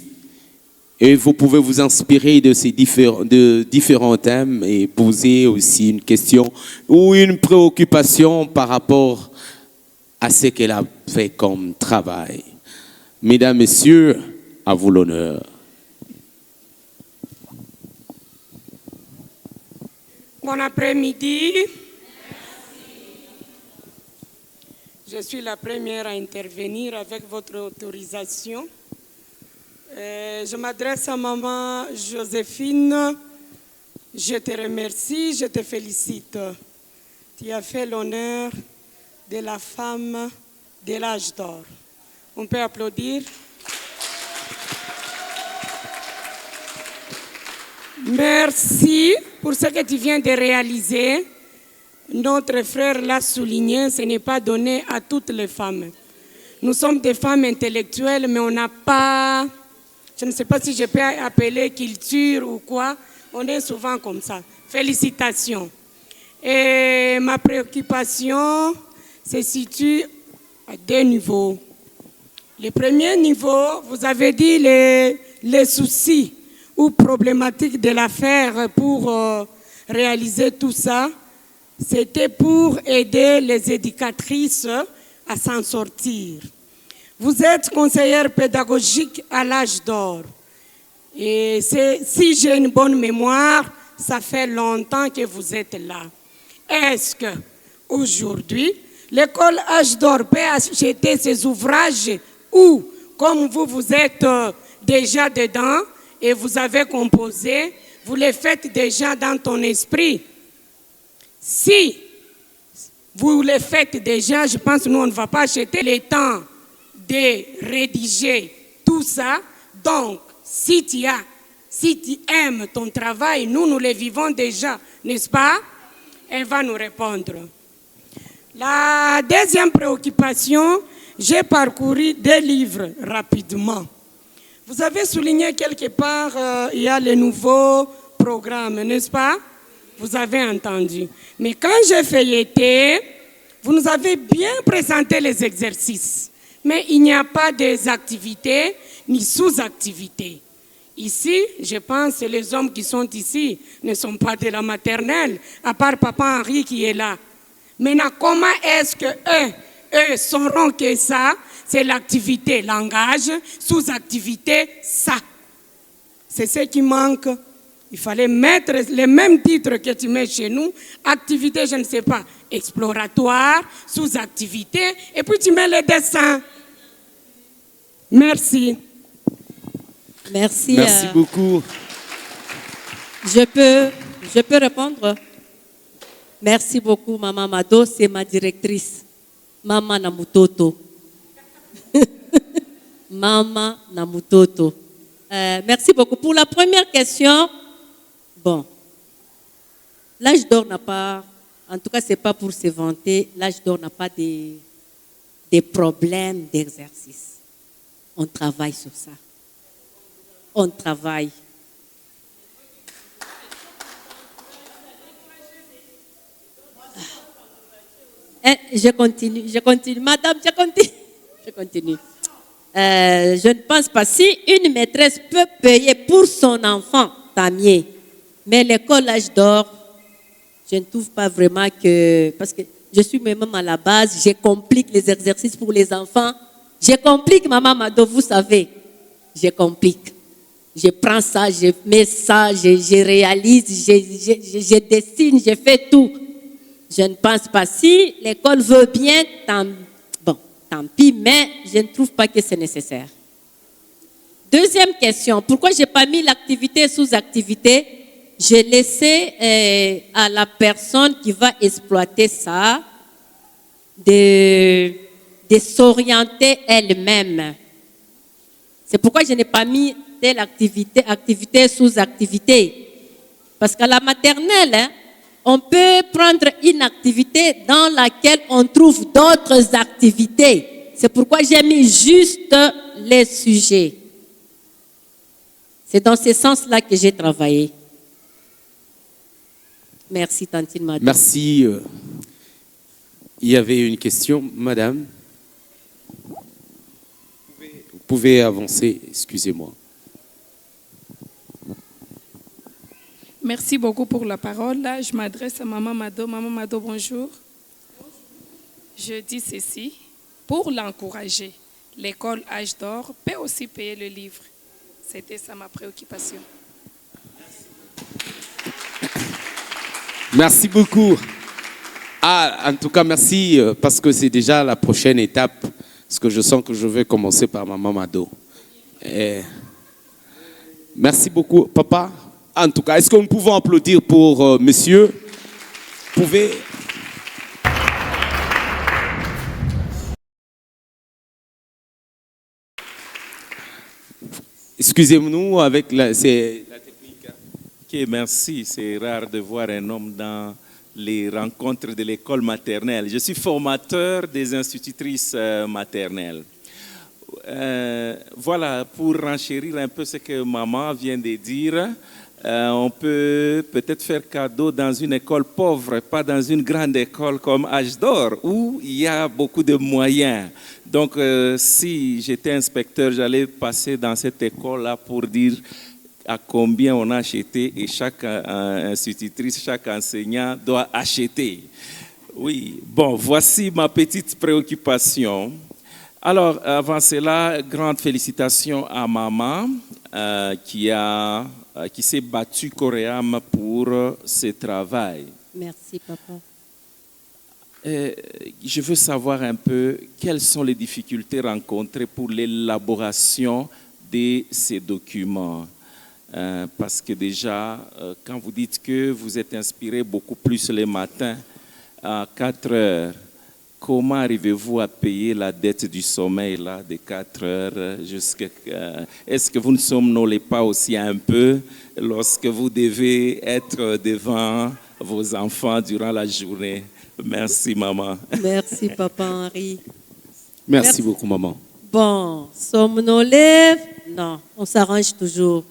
et vous pouvez vous inspirer de ces différents thèmes et poser aussi une question ou une préoccupation par rapport à ce qu'elle a fait comme travail. Mesdames, Messieurs, à vous l'honneur. Bon après-midi. Je suis la première à intervenir avec votre autorisation. Je m'adresse à maman Joséphine. Je te remercie, je te félicite. Tu as fait l'honneur de la femme de l'âge d'or. On peut applaudir. Merci pour ce que tu viens de réaliser. Notre frère l'a souligné, ce n'est pas donné à toutes les femmes. Nous sommes des femmes intellectuelles, mais on n'a pas, je ne sais pas si je peux appeler culture ou quoi, on est souvent comme ça. Félicitations. Et ma préoccupation se situe à deux niveaux. Le premier niveau, vous avez dit les soucis ou problématiques de l'affaire pour réaliser tout ça. C'était pour aider les éducatrices à s'en sortir. Vous êtes conseillère pédagogique à l'âge d'or. Et si j'ai une bonne mémoire, ça fait longtemps que vous êtes là. Est-ce qu'aujourd'hui, L'école Âge d'Or peut acheter ces ouvrages ou, comme vous êtes déjà dedans et vous avez composé, vous les faites déjà dans ton esprit. Si vous les faites déjà, je pense que nous, on ne va pas acheter le temps de rédiger tout ça. Donc, si tu aimes ton travail, nous le vivons déjà, n'est-ce pas? Elle va nous répondre. La deuxième préoccupation, j'ai parcouru 2 livres rapidement. Vous avez souligné quelque part, il y a les nouveaux programmes, n'est-ce pas? Vous avez entendu. Mais quand j'ai feuilleté, vous nous avez bien présenté les exercices. Mais il n'y a pas des activités ni sous-activités. Ici, je pense que les hommes qui sont ici ne sont pas de la maternelle, à part Papa Henri qui est là. Maintenant, comment est-ce que eux sauront que ça, c'est l'activité langage, sous-activité, ça? C'est ce qui manque. Il fallait mettre les mêmes titres que tu mets chez nous, activité, je ne sais pas, exploratoire, sous-activité, et puis tu mets les dessins. Merci. Merci. Merci beaucoup. Je peux répondre? Merci beaucoup, Maman Mado, c'est ma directrice. Maman Namutoto. Maman Namutoto. Merci beaucoup. Pour la première question, bon, l'âge d'or n'a pas, en tout cas, ce n'est pas pour se vanter, l'âge d'or n'a pas des problèmes d'exercice. On travaille sur ça. On travaille. Je continue. Madame, je continue. Je ne pense pas. Si une maîtresse peut payer pour son enfant, tant mieux. Mais l'école Âge d'Or, je ne trouve pas vraiment que... Parce que je suis même à la base, je complique les exercices pour les enfants. Je complique, Maman Mado, vous savez. Je complique. Je prends ça, je mets ça, je réalise, je dessine, je fais tout. Je ne pense pas. Si l'école veut bien, tant pis, mais je ne trouve pas que c'est nécessaire. Deuxième question, pourquoi je n'ai pas mis l'activité sous activité? J'ai laissé à la personne qui va exploiter ça de s'orienter elle-même. C'est pourquoi je n'ai pas mis telle activité sous activité. Parce qu'à la maternelle, on peut prendre une activité dans laquelle on trouve d'autres activités. C'est pourquoi j'ai mis juste les sujets. C'est dans ce sens-là que j'ai travaillé. Merci, Tantine Madame. Merci. Il y avait une question, Madame. Vous pouvez avancer, excusez-moi. Merci beaucoup pour la parole. Là, je m'adresse à Maman Mado. Maman Mado, bonjour. Je dis ceci. Pour l'encourager, l'école Âge d'Or peut aussi payer le livre. C'était ça ma préoccupation. Merci beaucoup. En tout cas, merci parce que c'est déjà la prochaine étape. Parce que je sens que je vais commencer par Maman Mado. Merci beaucoup, Papa. En tout cas, est-ce que nous pouvons applaudir pour monsieur? Vous pouvez... Excusez-nous avec la technique. Ok, merci. C'est rare de voir un homme dans les rencontres de l'école maternelle. Je suis formateur des institutrices maternelles. Voilà, pour renchérir un peu ce que maman vient de dire, on peut peut-être faire cadeau dans une école pauvre, pas dans une grande école comme Âge d'Or, où il y a beaucoup de moyens. Donc, si j'étais inspecteur, j'allais passer dans cette école-là pour dire à combien on a acheté et chaque institutrice, chaque enseignant doit acheter. Oui, bon, voici ma petite préoccupation. Alors, avant cela, grande félicitations à maman qui s'est battue corps et âme pour ce travail. Merci, papa. Je veux savoir un peu quelles sont les difficultés rencontrées pour l'élaboration de ces documents. Parce que déjà, quand vous dites que vous êtes inspiré beaucoup plus les matins à 4 heures, comment arrivez-vous à payer la dette du sommeil là, de 4 heures jusqu'à... Est-ce que vous ne somnolez pas aussi un peu lorsque vous devez être devant vos enfants durant la journée? Merci, maman. Merci, papa Henri. Merci beaucoup, maman. Bon, somnolève, non, on s'arrange toujours.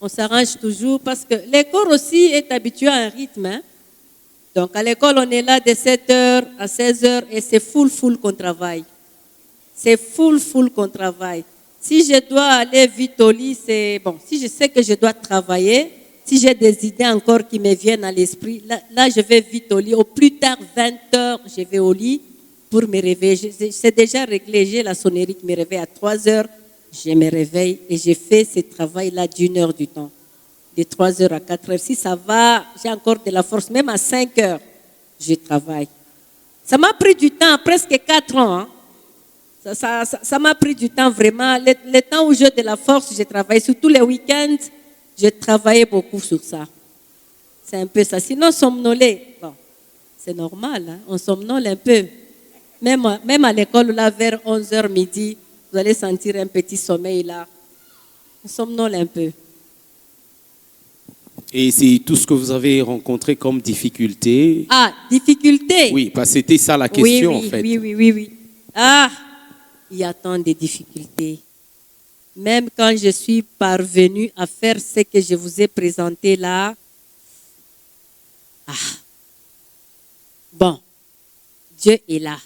On s'arrange toujours parce que l'école aussi est habituée à un rythme. Hein? Donc, à l'école, on est là de 7h à 16h et c'est full qu'on travaille. C'est full qu'on travaille. Si je dois aller vite au lit, c'est bon. Si je sais que je dois travailler, si j'ai des idées encore qui me viennent à l'esprit, là, je vais vite au lit. Au plus tard, 20h, je vais au lit pour me réveiller. C'est déjà réglé. J'ai la sonnerie qui me réveille à 3h. Je me réveille et je fais ce travail-là d'1 heure du temps. De 3h à 4h. Si ça va, j'ai encore de la force. Même à 5h, je travaille. Ça m'a pris du temps, presque 4 ans. Hein. Ça m'a pris du temps vraiment. Le temps où j'ai de la force, je travaille. Surtout les week-ends, je travaillais beaucoup sur ça. C'est un peu ça. Sinon, somnoler, bon, c'est normal. Hein. On somnole un peu. Même à l'école, là, vers 11h midi, vous allez sentir un petit sommeil là. On somnole un peu. Et c'est tout ce que vous avez rencontré comme difficulté? Ah, difficulté? Oui, parce que c'était ça la question en fait. Oui. Ah, il y a tant de difficultés. Même quand je suis parvenue à faire ce que je vous ai présenté là, bon, Dieu est là.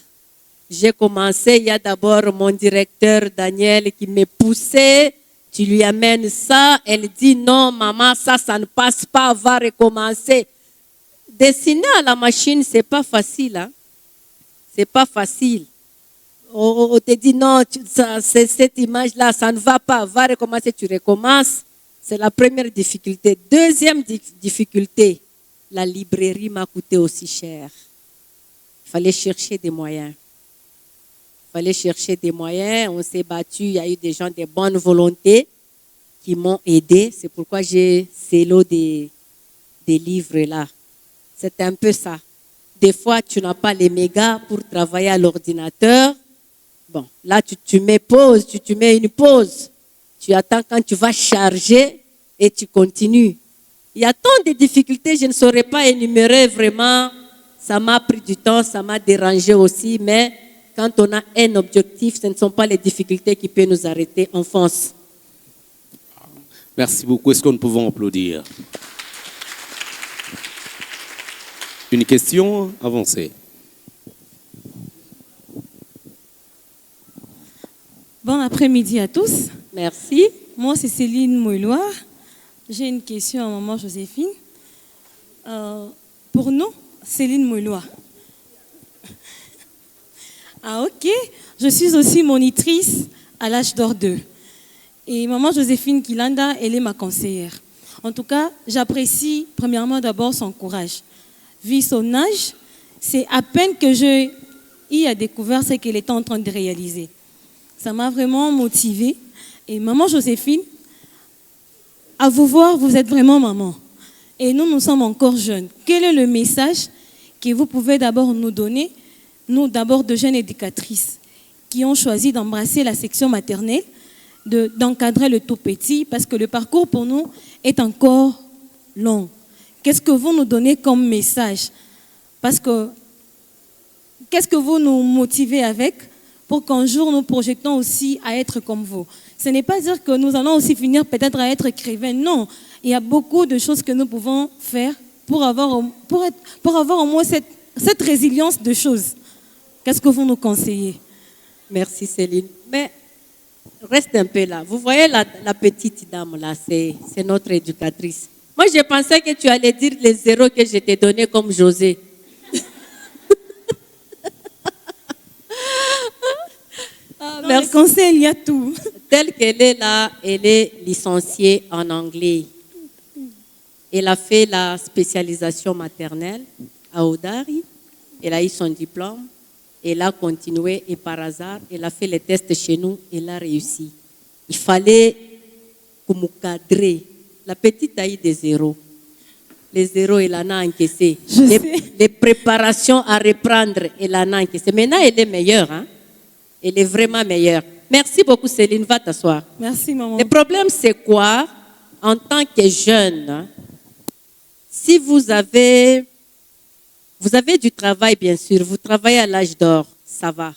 J'ai commencé, il y a d'abord mon directeur Daniel qui me poussait. Tu lui amènes ça, elle dit non, maman, ça ne passe pas, va recommencer. Dessiner à la machine, c'est pas facile. Hein? C'est pas facile. On te dit non, cette image-là, ça ne va pas, va recommencer, tu recommences. C'est la première difficulté. Deuxième difficulté, la librairie m'a coûté aussi cher. Il fallait chercher des moyens. On s'est battu, il y a eu des gens de bonne volonté qui m'ont aidé. C'est pourquoi j'ai ces lots des livres là. C'est un peu ça. Des fois, tu n'as pas les mégas pour travailler à l'ordinateur. Bon, là, tu mets pause, tu mets une pause. Tu attends quand tu vas charger et tu continues. Il y a tant de difficultés, je ne saurais pas énumérer vraiment. Ça m'a pris du temps, ça m'a dérangé aussi, mais quand on a un objectif, ce ne sont pas les difficultés qui peuvent nous arrêter. On fonce. Merci beaucoup. Est-ce que nous pouvons applaudir? Une question? Avancez. Bon après-midi à tous. Merci. Moi, c'est Céline Mouiloire. J'ai une question à maman Joséphine. Pour nous, Céline Mouiloire. Ah ok, je suis aussi monitrice à l'âge d'or 2. Et maman Joséphine Kilanda, elle est ma conseillère. En tout cas, j'apprécie premièrement d'abord son courage. Vu son âge, c'est à peine que je y ai découvert ce qu'elle était en train de réaliser. Ça m'a vraiment motivée. Et maman Joséphine, à vous voir, vous êtes vraiment maman. Et nous sommes encore jeunes. Quel est le message que vous pouvez d'abord nous donner, nous d'abord de jeunes éducatrices qui ont choisi d'embrasser la section maternelle, d'encadrer le tout petit, parce que le parcours pour nous est encore long. Qu'est-ce que vous nous donnez comme message? Parce que qu'est-ce que vous nous motivez avec pour qu'un jour nous projetons aussi à être comme vous? Ce n'est pas dire que nous allons aussi finir peut-être à être écrivains. Non, il y a beaucoup de choses que nous pouvons faire pour avoir au moins cette résilience de choses. Qu'est-ce que vous nous conseillez? Merci Céline. Mais reste un peu là. Vous voyez la petite dame là, c'est notre éducatrice. Moi, je pensais que tu allais dire les 0 que je t'ai donnés comme José. Dans les conseils, il y a tout. Telle qu'elle est là, elle est licenciée en anglais. Elle a fait la spécialisation maternelle à Odari. Elle a eu son diplôme, elle a continué et par hasard, elle a fait les tests chez nous, elle a réussi. Il fallait nous cadrer. La petite a eu des zéros. Les zéros, elle en a encaissé. Les préparations à reprendre, elle en a encaissé. Maintenant, elle est meilleure. Hein? Elle est vraiment meilleure. Merci beaucoup, Céline. Va t'asseoir. Merci, maman. Le problème, c'est quoi? En tant que jeune, hein, si vous avez du travail, bien sûr, vous travaillez à l'âge d'or, ça va.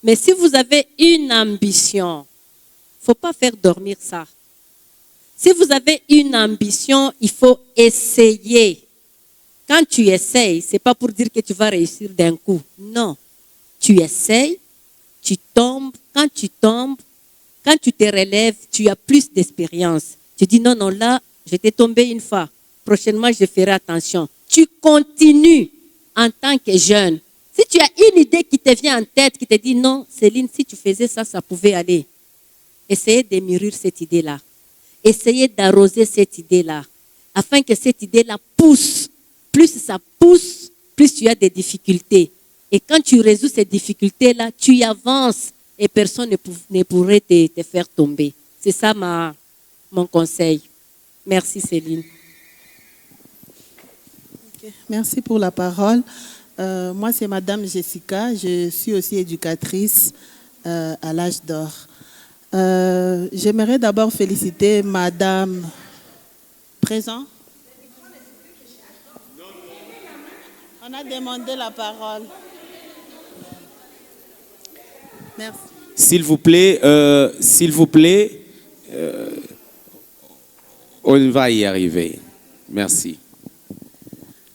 Mais si vous avez une ambition, il ne faut pas faire dormir ça. Si vous avez une ambition, il faut essayer. Quand tu essayes, ce n'est pas pour dire que tu vas réussir d'un coup. Non. Tu essayes, tu tombes. Quand tu tombes, quand tu te relèves, tu as plus d'expérience. Tu dis non, non, là, j'étais tombé une fois. Prochainement, je ferai attention. Tu continues en tant que jeune. Si tu as une idée qui te vient en tête, qui te dit non, Céline, si tu faisais ça, ça pouvait aller. Essayez de mûrir cette idée-là. Essayez d'arroser cette idée-là, afin que cette idée-là pousse. Plus ça pousse, plus tu as des difficultés. Et quand tu résous ces difficultés-là, tu avances et personne ne pourrait te faire tomber. C'est ça mon conseil. Merci Céline. Okay. Merci pour la parole. Moi, c'est Madame Jessica. Je suis aussi éducatrice à l'âge d'or. J'aimerais d'abord féliciter Madame présent. On a demandé la parole. Merci. S'il vous plaît, on va y arriver. Merci.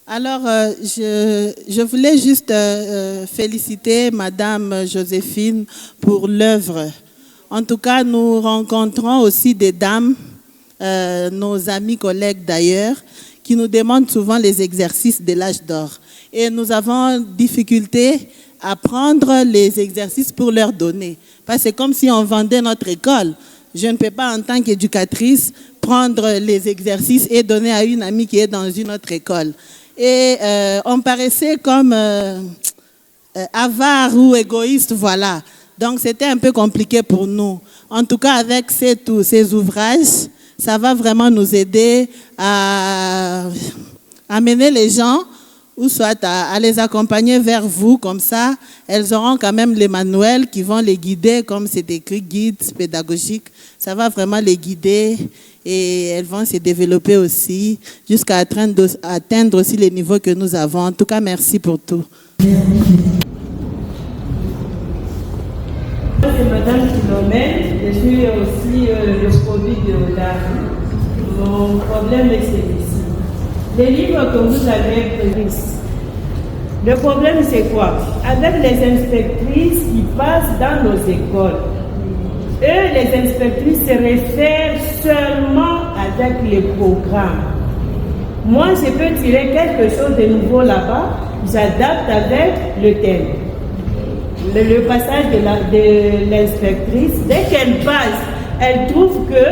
Alors, je voulais juste féliciter Madame Joséphine pour l'œuvre. En tout cas, nous rencontrons aussi des dames, nos amis collègues d'ailleurs, qui nous demandent souvent les exercices de l'âge d'or. Et nous avons difficulté à prendre les exercices pour leur donner. Parce que c'est comme si on vendait notre école. Je ne peux pas, en tant qu'éducatrice, prendre les exercices et donner à une amie qui est dans une autre école. Et on paraissait comme avare ou égoïste, voilà. Donc, c'était un peu compliqué pour nous. En tout cas, avec ces ouvrages, ça va vraiment nous aider à amener les gens, ou soit à les accompagner vers vous, comme ça, elles auront quand même les manuels qui vont les guider, comme c'est écrit, guide pédagogique. Ça va vraiment les guider et elles vont se développer aussi jusqu'à atteindre aussi les niveaux que nous avons. En tout cas, merci pour tout. C'est Madame Philomène, je suis aussi le produit de l'art. Mon problème est celui-ci. Les livres que vous avez pris, le problème c'est quoi? Avec les inspectrices qui passent dans nos écoles, eux, les inspectrices se réfèrent seulement avec les programmes. Moi, je peux tirer quelque chose de nouveau là-bas, j'adapte avec le thème. Le passage de l'inspectrice, dès qu'elle passe, elle trouve que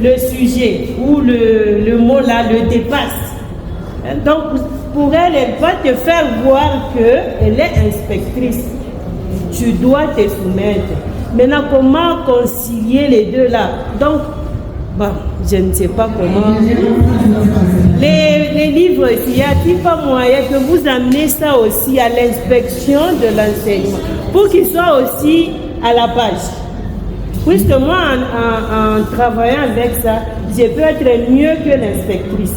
le sujet ou le mot là le dépasse. Donc, pour elle, elle va te faire voir qu'elle est inspectrice. Tu dois te soumettre. Maintenant, comment concilier les deux là? Donc, bon, je ne sais pas comment. Les livres, il y a-t-il pas moyen que vous amenez ça aussi à l'inspection de l'enseignement pour qu'il soit aussi à la page? Puisque moi, en travaillant avec ça, je peux être mieux que l'inspectrice.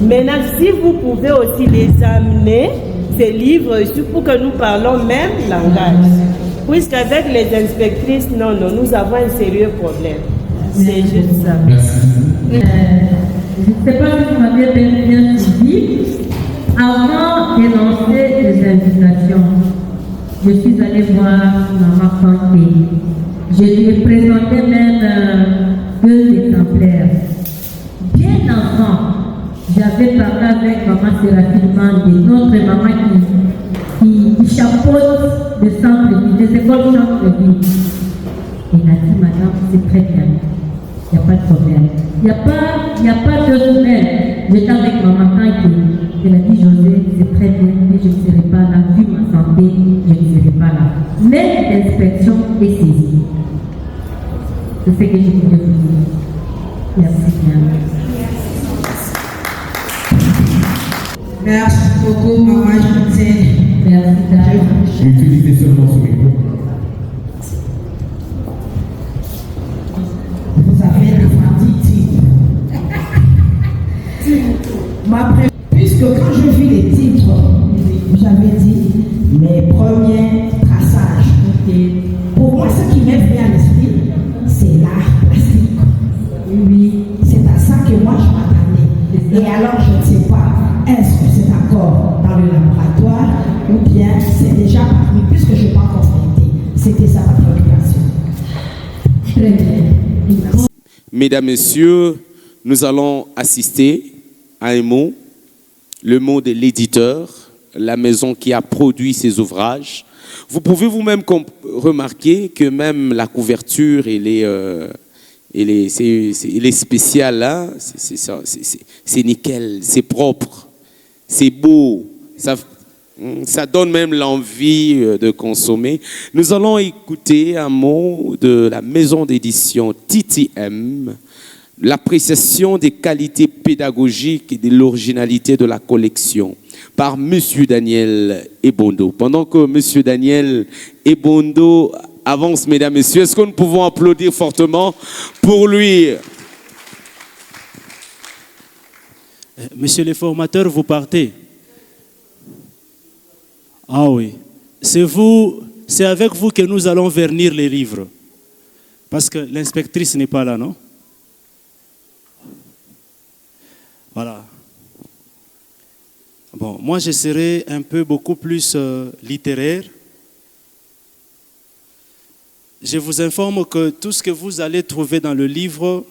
Maintenant, si vous pouvez aussi les amener, ces livres, pour que nous parlons même langage. Puisqu'avec les inspectrices, non, nous avons un sérieux problème. C'est juste ça. Je ne sais pas si vous m'avez bien suivi. Avant de lancer les invitations, je suis allée voir Maman Kanté. Je lui ai présenté même 2 exemplaires. Bien avant, j'avais parlé avec Maman Séraphine Mandé, notre maman qui chapeaute le centre-ville, les écoles centre-ville. Elle a dit, madame, c'est très bien. Il n'y a pas de problème. Il n'y a pas 2 semaines. J'étais avec Maman Kanté. Elle a dit, José, c'est très bien, mais je ne serai pas là. l'inspection est saisie. C'est ce que je voulais vous dire. Merci bien. Merci beaucoup, maman José. Merci, Dave. Utilisez seulement ce micro. Vous avez la famille puisque quand je vis les titres, j'avais dit mes premiers traçages. Pour moi, ce qui m'est venu à l'esprit, c'est l'art plastique. Oui, c'est à ça que moi je m'attendais. Et alors, je ne sais pas, est-ce que c'est encore dans le laboratoire ou bien c'est déjà parmi, puisque je n'ai pas confronté. C'était ça ma préoccupation. Très bien. Mesdames, Messieurs, nous allons assister à un mot, le mot de l'éditeur, la maison qui a produit ces ouvrages. Vous pouvez vous-même remarquer que même la couverture, elle est spéciale, hein? C'est nickel, c'est propre, c'est beau, ça donne même l'envie de consommer. Nous allons écouter un mot de la maison d'édition TTM, l'appréciation des qualités pédagogiques et de l'originalité de la collection par M. Daniel Ebondo. Pendant que M. Daniel Ebondo avance, mesdames, messieurs, est-ce que nous pouvons applaudir fortement pour lui? Monsieur le formateur, vous partez. Ah oui. C'est avec vous que nous allons vernir les livres. Parce que l'inspectrice n'est pas là, non? Voilà. Bon, moi je serai beaucoup plus littéraire. Je vous informe que tout ce que vous allez trouver dans le livre,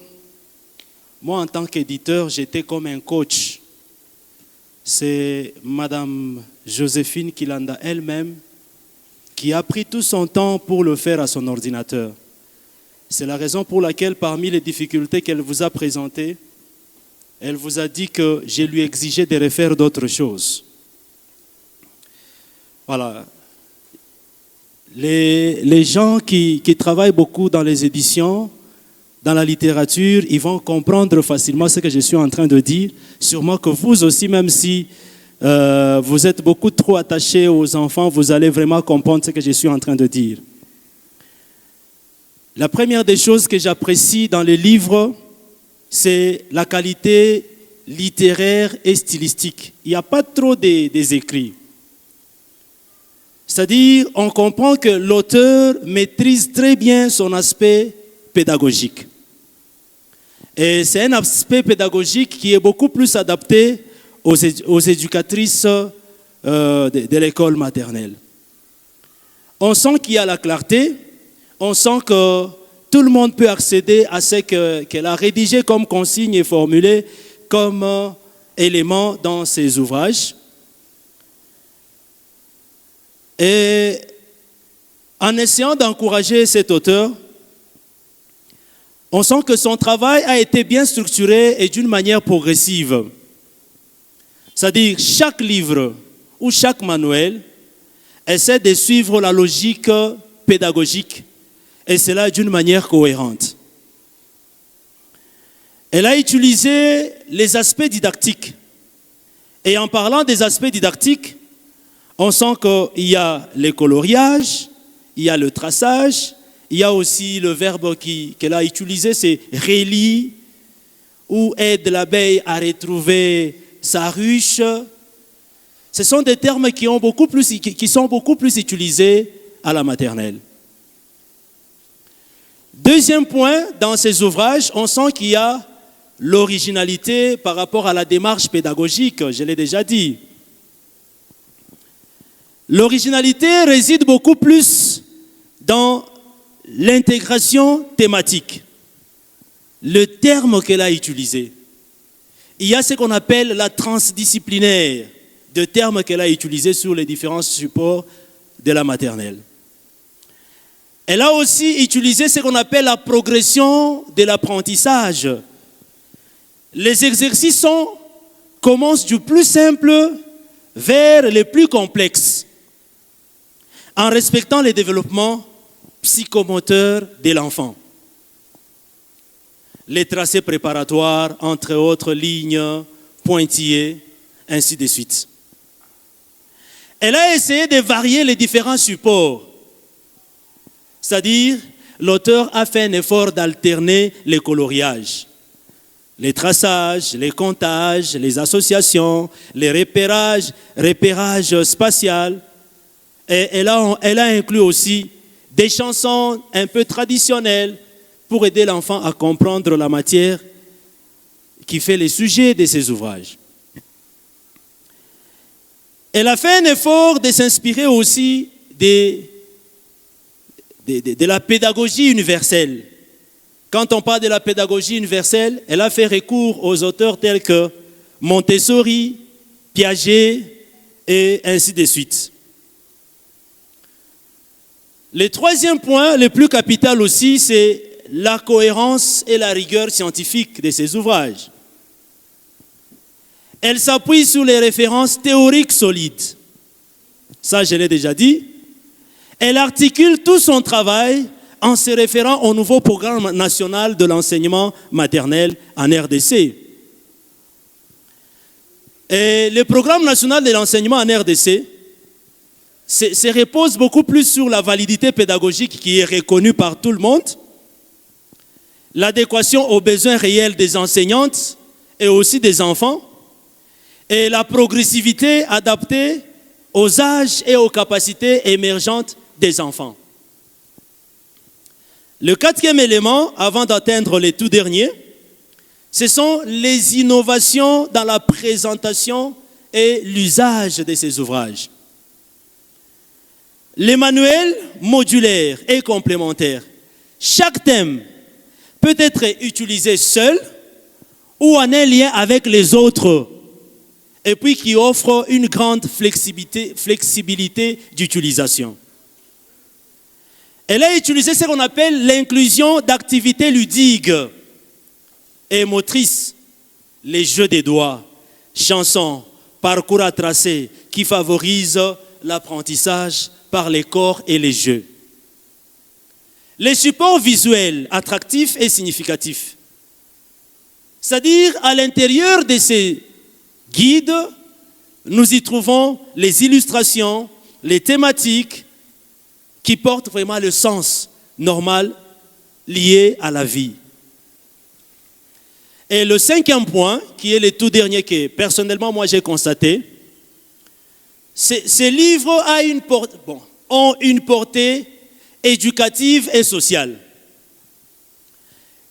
moi en tant qu'éditeur, j'étais comme un coach. C'est Madame Joséphine Kilanda elle-même qui a pris tout son temps pour le faire à son ordinateur. C'est la raison pour laquelle, parmi les difficultés qu'elle vous a présentées, elle vous a dit que je lui exigeais de refaire d'autres choses. Voilà. Les gens qui travaillent beaucoup dans les éditions, dans la littérature, ils vont comprendre facilement ce que je suis en train de dire. Sûrement que vous aussi, même si vous êtes beaucoup trop attachés aux enfants, vous allez vraiment comprendre ce que je suis en train de dire. La première des choses que j'apprécie dans les livres, c'est la qualité littéraire et stylistique. Il n'y a pas trop des écrits. C'est-à-dire, on comprend que l'auteur maîtrise très bien son aspect pédagogique. Et c'est un aspect pédagogique qui est beaucoup plus adapté aux éducatrices de l'école maternelle. On sent qu'il y a la clarté, on sent que tout le monde peut accéder à ce qu'elle a rédigé comme consigne et formulé comme élément dans ses ouvrages. Et en essayant d'encourager cet auteur, on sent que son travail a été bien structuré et d'une manière progressive. C'est-à-dire chaque livre ou chaque manuel essaie de suivre la logique pédagogique et cela d'une manière cohérente. Elle a utilisé les aspects didactiques. Et en parlant des aspects didactiques, on sent qu'il y a les coloriages, il y a le traçage, il y a aussi le verbe qu'elle a utilisé, c'est « relie » ou « aide l'abeille à retrouver sa ruche ». Ce sont des termes qui sont beaucoup plus utilisés à la maternelle. Deuxième point, dans ces ouvrages, on sent qu'il y a l'originalité par rapport à la démarche pédagogique, je l'ai déjà dit. L'originalité réside beaucoup plus dans l'intégration thématique. Le terme qu'elle a utilisé. Il y a ce qu'on appelle la transdisciplinaire, de termes qu'elle a utilisés sur les différents supports de la maternelle. Elle a aussi utilisé ce qu'on appelle la progression de l'apprentissage. Les exercices commencent du plus simple vers les plus complexes, en respectant les développements psychomoteur de l'enfant. Les tracés préparatoires, entre autres lignes, pointillés, ainsi de suite. Elle a essayé de varier les différents supports. C'est-à-dire, l'auteur a fait un effort d'alterner les coloriages, les traçages, les comptages, les associations, les repérages spatial. Et elle a inclus aussi des chansons un peu traditionnelles pour aider l'enfant à comprendre la matière qui fait les sujets de ses ouvrages. Elle a fait un effort de s'inspirer aussi de la pédagogie universelle. Quand on parle de la pédagogie universelle, elle a fait recours aux auteurs tels que Montessori, Piaget et ainsi de suite. Le troisième point, le plus capital aussi, c'est la cohérence et la rigueur scientifique de ses ouvrages. Elle s'appuie sur les références théoriques solides. Ça, je l'ai déjà dit. Elle articule tout son travail en se référant au nouveau programme national de l'enseignement maternel en RDC. Et le programme national de l'enseignement en RDC se repose beaucoup plus sur la validité pédagogique qui est reconnue par tout le monde, l'adéquation aux besoins réels des enseignantes et aussi des enfants, et la progressivité adaptée aux âges et aux capacités émergentes des enfants. Le quatrième élément, avant d'atteindre les tout derniers, ce sont les innovations dans la présentation et l'usage de ces ouvrages. Les manuels modulaires et complémentaires. Chaque thème peut être utilisé seul ou en un lien avec les autres, et puis qui offre une grande flexibilité d'utilisation. Elle a utilisé ce qu'on appelle l'inclusion d'activités ludiques et motrices, les jeux des doigts, chansons, parcours à tracer, qui favorisent l'apprentissage par les corps et les jeux. Les supports visuels attractifs et significatifs. C'est-à-dire, à l'intérieur de ces guides, nous y trouvons les illustrations, les thématiques qui portent vraiment le sens normal lié à la vie. Et le cinquième point, qui est le tout dernier que personnellement moi j'ai constaté, ces livres ont une portée éducative et sociale.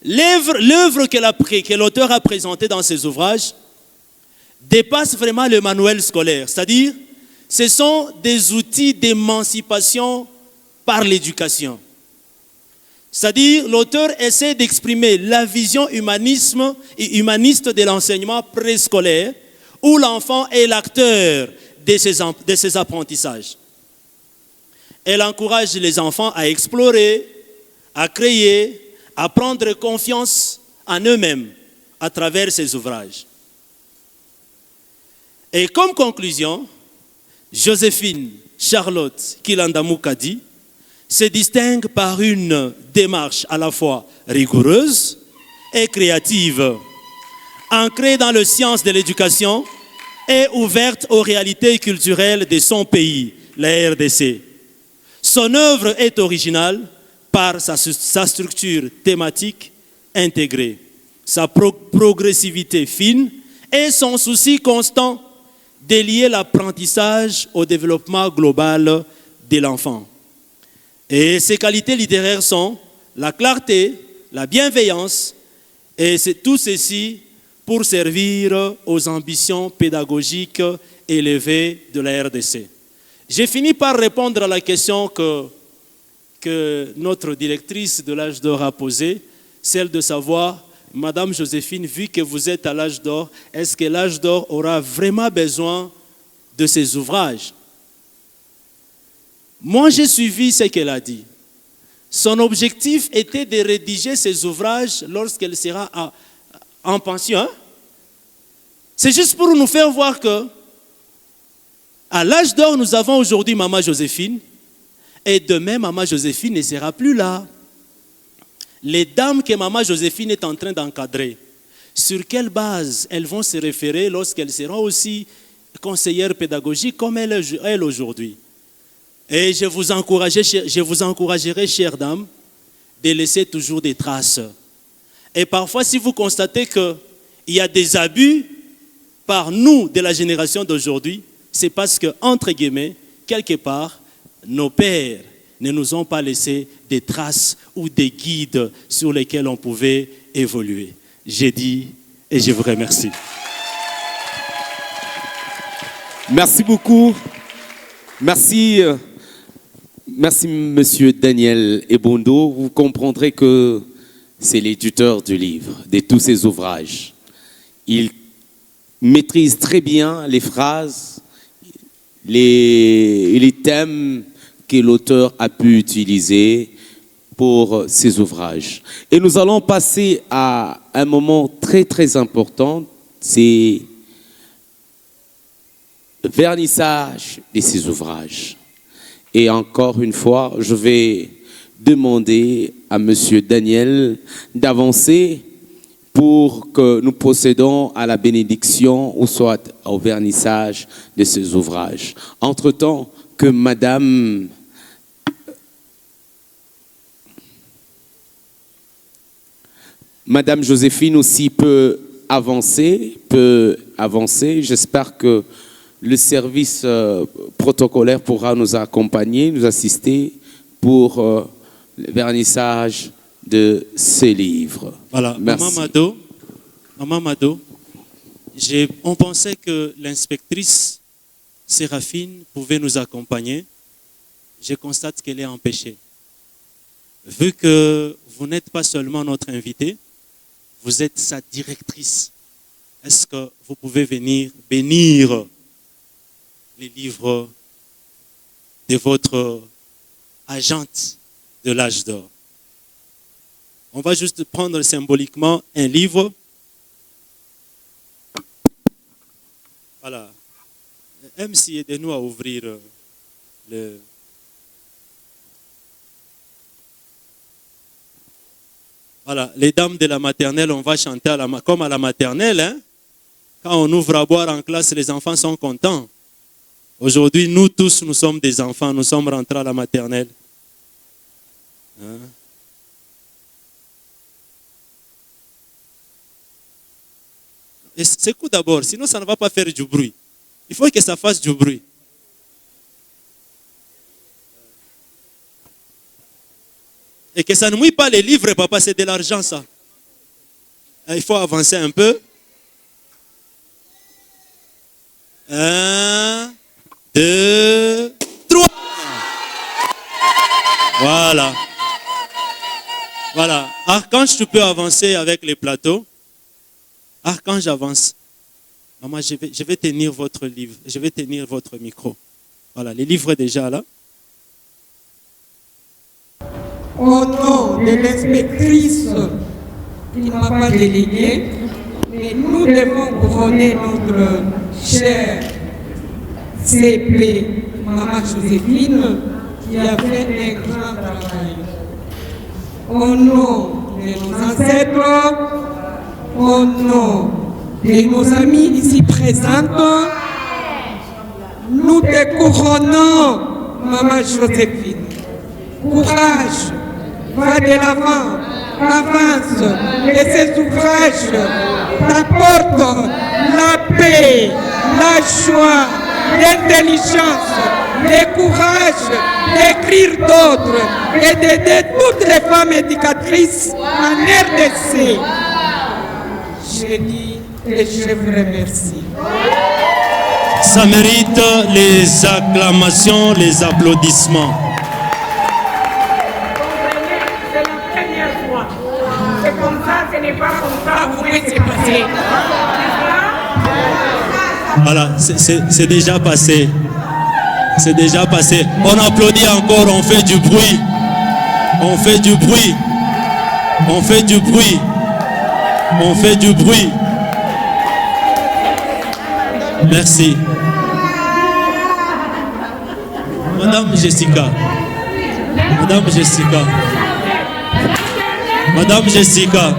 L'œuvre que l'auteur a présentée dans ses ouvrages dépasse vraiment le manuel scolaire, c'est-à-dire ce sont des outils d'émancipation par l'éducation. C'est-à-dire l'auteur essaie d'exprimer la vision humaniste de l'enseignement préscolaire où l'enfant est l'acteur de ses apprentissages. Elle encourage les enfants à explorer, à créer, à prendre confiance en eux-mêmes à travers ses ouvrages. Et comme conclusion, Joséphine Charlotte Kilandamou-Kadi se distingue par une démarche à la fois rigoureuse et créative, ancrée dans les sciences de l'éducation et ouverte aux réalités culturelles de son pays, la RDC. Son œuvre est originale par sa structure thématique intégrée, sa progressivité fine et son souci constant de lier l'apprentissage au développement global de l'enfant. Et ses qualités littéraires sont la clarté, la bienveillance, et c'est tout ceci pour servir aux ambitions pédagogiques élevées de la RDC. J'ai fini par répondre à la question que notre directrice de l'âge d'or a posée, celle de savoir, Madame Joséphine, vu que vous êtes à l'âge d'or, est-ce que l'âge d'or aura vraiment besoin de ces ouvrages? Moi, j'ai suivi ce qu'elle a dit. Son objectif était de rédiger ces ouvrages lorsqu'elle sera en pension. Hein? C'est juste pour nous faire voir que, à l'âge d'or, nous avons aujourd'hui Maman Joséphine. Et demain, Maman Joséphine ne sera plus là. Les dames que Maman Joséphine est en train d'encadrer, sur quelle base elles vont se référer lorsqu'elles seront aussi conseillères pédagogiques comme elles aujourd'hui? Et je vous encouragerai, chères dames, de laisser toujours des traces. Et parfois, si vous constatez qu'il y a des abus par nous de la génération d'aujourd'hui, c'est parce que, entre guillemets, quelque part, nos pères ne nous ont pas laissé des traces ou des guides sur lesquels on pouvait évoluer. J'ai dit et je vous remercie. Merci beaucoup. Merci, Monsieur Daniel Ebondo. Vous comprendrez que c'est l'éditeur du livre, de tous ses ouvrages. Il maîtrise très bien les phrases, les thèmes que l'auteur a pu utiliser pour ses ouvrages. Et nous allons passer à un moment très très important, c'est le vernissage de ses ouvrages. Et encore une fois, je vais demander à Monsieur Daniel d'avancer pour que nous procédons à la bénédiction ou soit au vernissage de ses ouvrages. Entre-temps, que Madame Joséphine aussi peut avancer. J'espère que le service protocolaire pourra nous accompagner, nous assister pour le vernissage de ces livres. Voilà, merci. Maman Mado, on pensait que l'inspectrice Séraphine pouvait nous accompagner. Je constate qu'elle est empêchée. Vu que vous n'êtes pas seulement notre invité, vous êtes sa directrice. Est-ce que vous pouvez venir bénir les livres de votre agente de l'âge d'or? On va juste prendre symboliquement un livre. Voilà. MC, aidez-nous à ouvrir le... Voilà, les dames de la maternelle, on va chanter comme à la maternelle. Hein? Quand on ouvre à boire en classe, les enfants sont contents. Aujourd'hui, nous tous, nous sommes des enfants, nous sommes rentrés à la maternelle. Hein? Et secoue d'abord, sinon ça ne va pas faire du bruit. Il faut que ça fasse du bruit. Et que ça ne mouille pas les livres, papa, c'est de l'argent ça. Il faut avancer un peu. 1, 2, 3. Voilà. Voilà. Archange, tu peux avancer avec les plateaux. Archange, avance. Maman, je vais tenir votre livre. Je vais tenir votre micro. Voilà, les livres déjà là. Au nom de l'inspectrice qui ne m'a pas délégué, mais nous devons couronner notre chère CP, Maman Joséphine, qui a fait un grand travail. Au nom de nos ancêtres, au nom de nos amis ici présents, nous te couronnons, Maman Joséphine. Courage, va de l'avant, avance, et ces ouvrages t'apportent la paix, la joie, l'intelligence, le courage d'écrire d'autres et d'aider toutes les femmes éducatrices en RDC. Je dis et je vous remercie. Ça mérite les acclamations, les applaudissements. Voilà, c'est déjà passé. C'est déjà passé. On applaudit encore, on fait du bruit. On fait du bruit. On fait du bruit. On fait du bruit. Merci. Madame Jessica, Madame Jessica. Madame Jessica.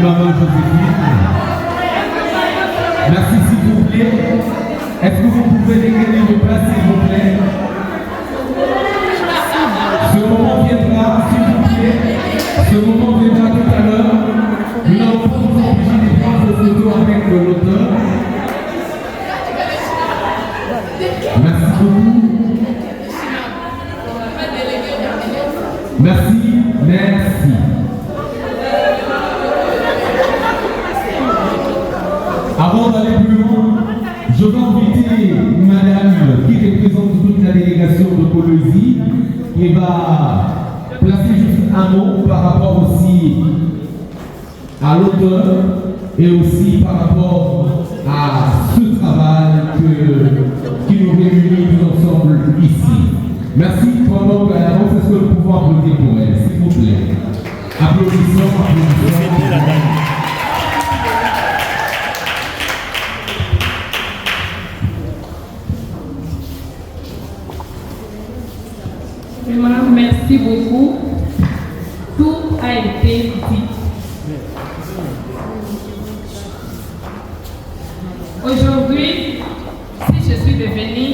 Maman Joséphine. Merci s'il vous plaît. Est-ce que vous pouvez dégainer vos places s'il vous plaît? Ce moment viendra, s'il vous plaît. Ce moment viendra tout à l'heure. Nous n'allons pas vous empêcher de prendre vos photos avec l'auteur. Merci beaucoup. Merci, merci. Avant d'aller plus loin, je vais inviter madame qui représente toute la délégation de Colosie, qui va placer juste un mot par rapport aussi à l'auteur et aussi par rapport à ce travail qui nous réunit tous ensemble ici. Merci pendant que est-ce que nous pouvons applaudir pour elle, s'il vous plaît. Applaudissons, applaudissons. Vraiment, merci beaucoup. Tout a été dit. Aujourd'hui, si je suis devenue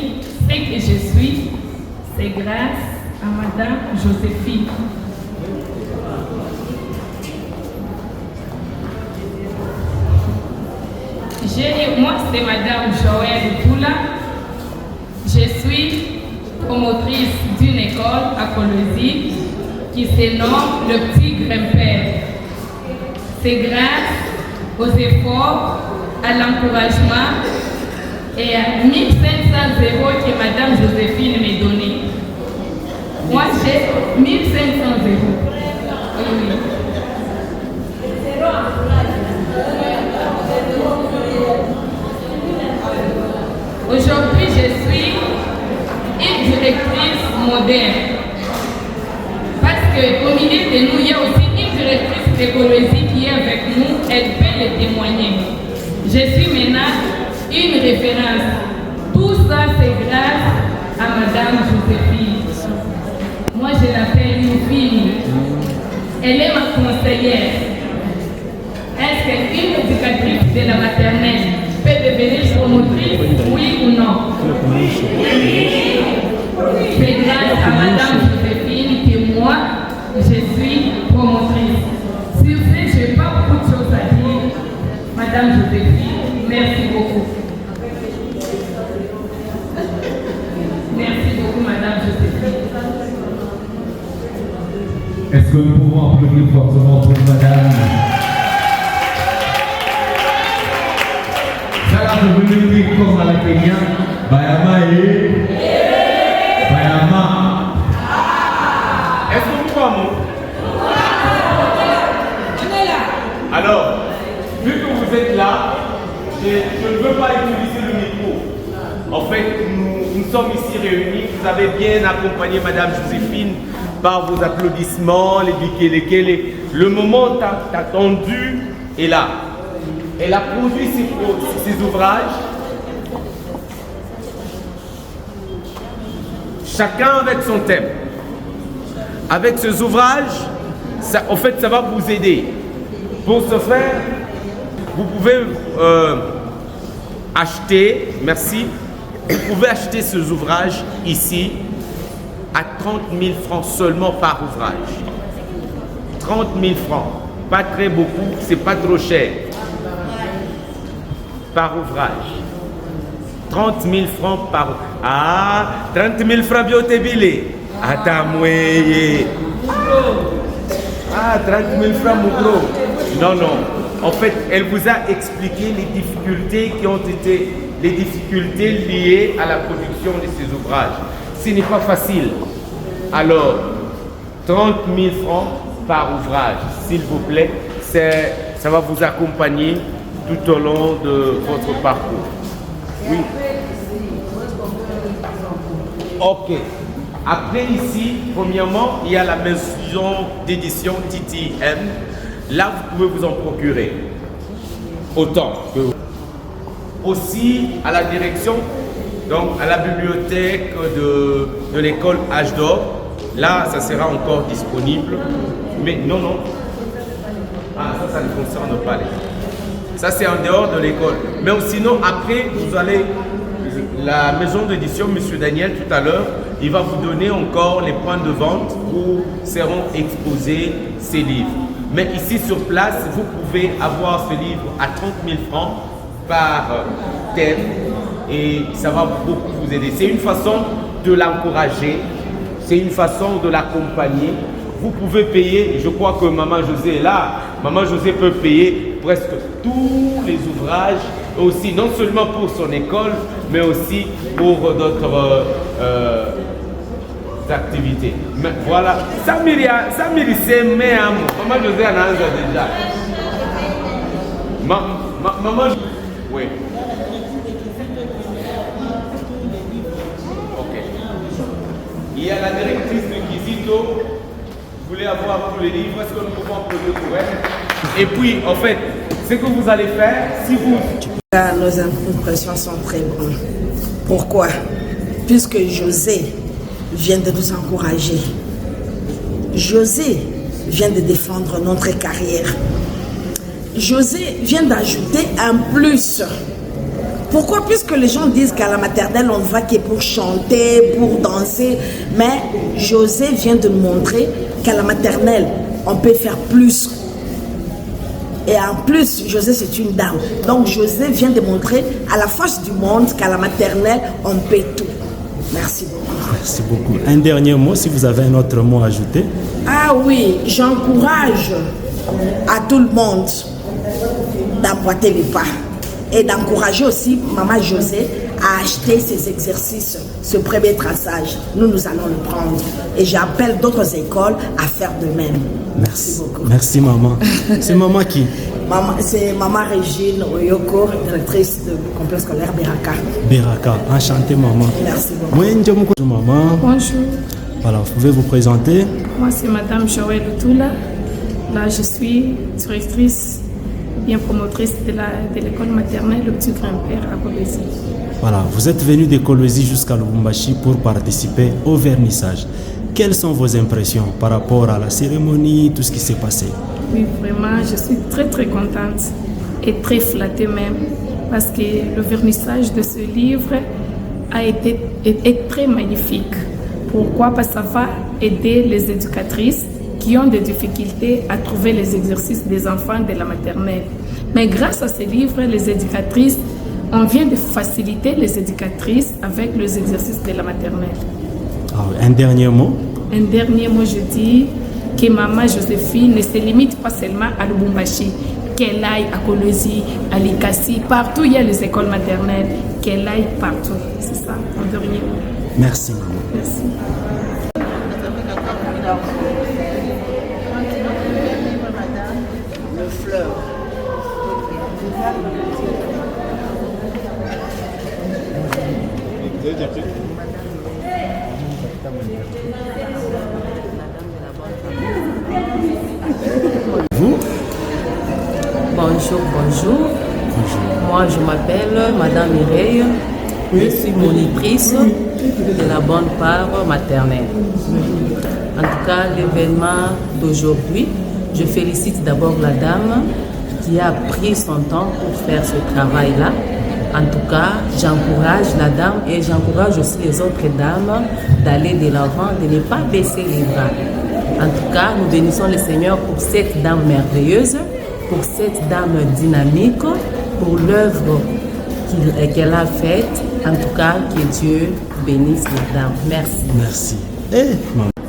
ce que je suis, c'est grâce à Madame Joséphine. Moi, c'est Madame Joëlle Poula. Je suis promotrice d'une école à Colosie qui se nomme Le Petit Grand-Père. C'est grâce aux efforts, à l'encouragement et à 1500 euros que Madame Joséphine m'a donné. Moi, j'ai 1500 euros. Oui. Aujourd'hui, je suis une directrice moderne. Parce qu'au milieu de nous, il y a aussi une directrice d'écologie qui est avec nous, elle peut le témoigner. Je suis maintenant une référence. Tout ça, c'est grâce à Madame Joséphine. Moi, je l'appelle une fille. Elle est ma conseillère. Est-ce qu'une éducatrice de la maternelle peut devenir promotrice, oui ou non? C'est grâce à Madame Joséphine que moi, je suis promotrice. Sur ce, je n'ai pas beaucoup de choses à dire. Madame Joséphine, merci beaucoup. Merci beaucoup, Madame Joséphine. Est-ce que nous pouvons applaudir fortement pour madame Sarah de venir comme à la Kenya, Bayama et Bayama. Est-ce que vous croyez moi? Alors, vu que vous êtes là, je ne veux pas utiliser le micro. En fait, nous sommes ici réunis. Vous avez bien accompagné Madame Joséphine par vos applaudissements, les biquets. Le moment attendu est là. Elle a produit ses ouvrages. Chacun avec son thème. Avec ces ouvrages, ça, en fait, ça va vous aider. Pour ce faire, vous pouvez acheter, merci, vous pouvez acheter ces ouvrages ici à 30 000 francs seulement par ouvrage. 30 000 francs, pas très beaucoup, c'est pas trop cher. Par ouvrage. 30 000 francs par... Ah, 30 000 francs biotébile. Attends, moi. Ah, 30 000 francs, mon gros. Non. En fait, elle vous a expliqué les difficultés qui ont été les difficultés liées à la production de ces ouvrages. Ce n'est pas facile. Alors, 30 000 francs par ouvrage, s'il vous plaît, ça va vous accompagner tout au long de votre parcours. Oui. Ok. Après ici, premièrement, il y a la maison d'édition TTM. Là, vous pouvez vous en procurer autant que vous. Aussi à la direction, donc à la bibliothèque de l'école H d'Or. Là, ça sera encore disponible. Mais non. Ah, ça ne concerne pas les gens. Ça, c'est en dehors de l'école. Mais sinon, après, vous allez... La maison d'édition, M. Daniel, tout à l'heure, il va vous donner encore les points de vente où seront exposés ces livres. Mais ici, sur place, vous pouvez avoir ce livre à 30 000 francs par thème et ça va beaucoup vous aider. C'est une façon de l'encourager, c'est une façon de l'accompagner. Vous pouvez payer, je crois que Maman José est là, Maman José peut payer presque tous les ouvrages, aussi non seulement pour son école, mais aussi pour d'autres activités. Mais voilà, ça mérite, c'est mais Maman José en a déjà. Maman José, oui. Ok. Il y a la directrice de Kizito. Vous voulez avoir tous les livres, est-ce que nous pouvons produire pour elle? Et puis, en fait, ce que vous allez faire, si vous... Nos impressions sont très bonnes. Pourquoi? Puisque José vient de nous encourager. José vient de défendre notre carrière. José vient d'ajouter un plus. Pourquoi? Puisque les gens disent qu'à la maternelle, on ne va que pour chanter, pour danser. Mais José vient de nous montrer qu'à la maternelle, on peut faire plus. Et en plus, José, c'est une dame. Donc, José vient de montrer à la face du monde qu'à la maternelle, on peut tout. Merci beaucoup. Merci beaucoup. Un dernier mot, si vous avez un autre mot à ajouter. Ah oui, j'encourage à tout le monde d'emboîter les pas. Et d'encourager aussi Maman José à acheter ces exercices, ce premier traçage. Nous allons le prendre. Et j'appelle d'autres écoles à faire de même. Merci beaucoup. Merci maman. C'est maman qui? C'est Maman Régine Oyoko, directrice du complexe scolaire Beraka. Beraka, enchantée maman. Merci beaucoup. Bonjour maman. Bonjour. Voilà, vous pouvez vous présenter? Moi c'est Madame Joël Outoula. Là je suis directrice, bien promotrice de l'école maternelle Le Petit Grand-Père à Kolwezi. Voilà, vous êtes venu de Kolwezi jusqu'à Lubumbashi pour participer au vernissage. Quelles sont vos impressions par rapport à la cérémonie, tout ce qui s'est passé? Oui, vraiment, je suis très très contente et très flattée même parce que le vernissage de ce livre est très magnifique. Pourquoi? Parce que ça va aider les éducatrices qui ont des difficultés à trouver les exercices des enfants de la maternelle. Mais grâce à ce livre, les éducatrices, on vient de faciliter les éducatrices avec les exercices de la maternelle. Un dernier mot? Un dernier mot, je dis que maman Joséphine ne se limite pas seulement à Lubumbashi, qu'elle aille à Kolwezi, à Likasi, partout il y a les écoles maternelles, qu'elle aille partout. C'est ça, on ne veut rien. Merci, maman. Merci. Le fleur. Vous? Bonjour, bonjour. Moi, je m'appelle Madame Mireille. Je suis monitrice de la bonne part maternelle. En tout cas, l'événement d'aujourd'hui, je félicite d'abord la dame qui a pris son temps pour faire ce travail-là. En tout cas, j'encourage la dame et j'encourage aussi les autres dames d'aller de l'avant, de ne pas baisser les bras. En tout cas, nous bénissons le Seigneur pour cette dame merveilleuse, pour cette dame dynamique, pour l'œuvre qu'elle a faite. En tout cas, que Dieu bénisse la dame. Merci. Merci. Et maman.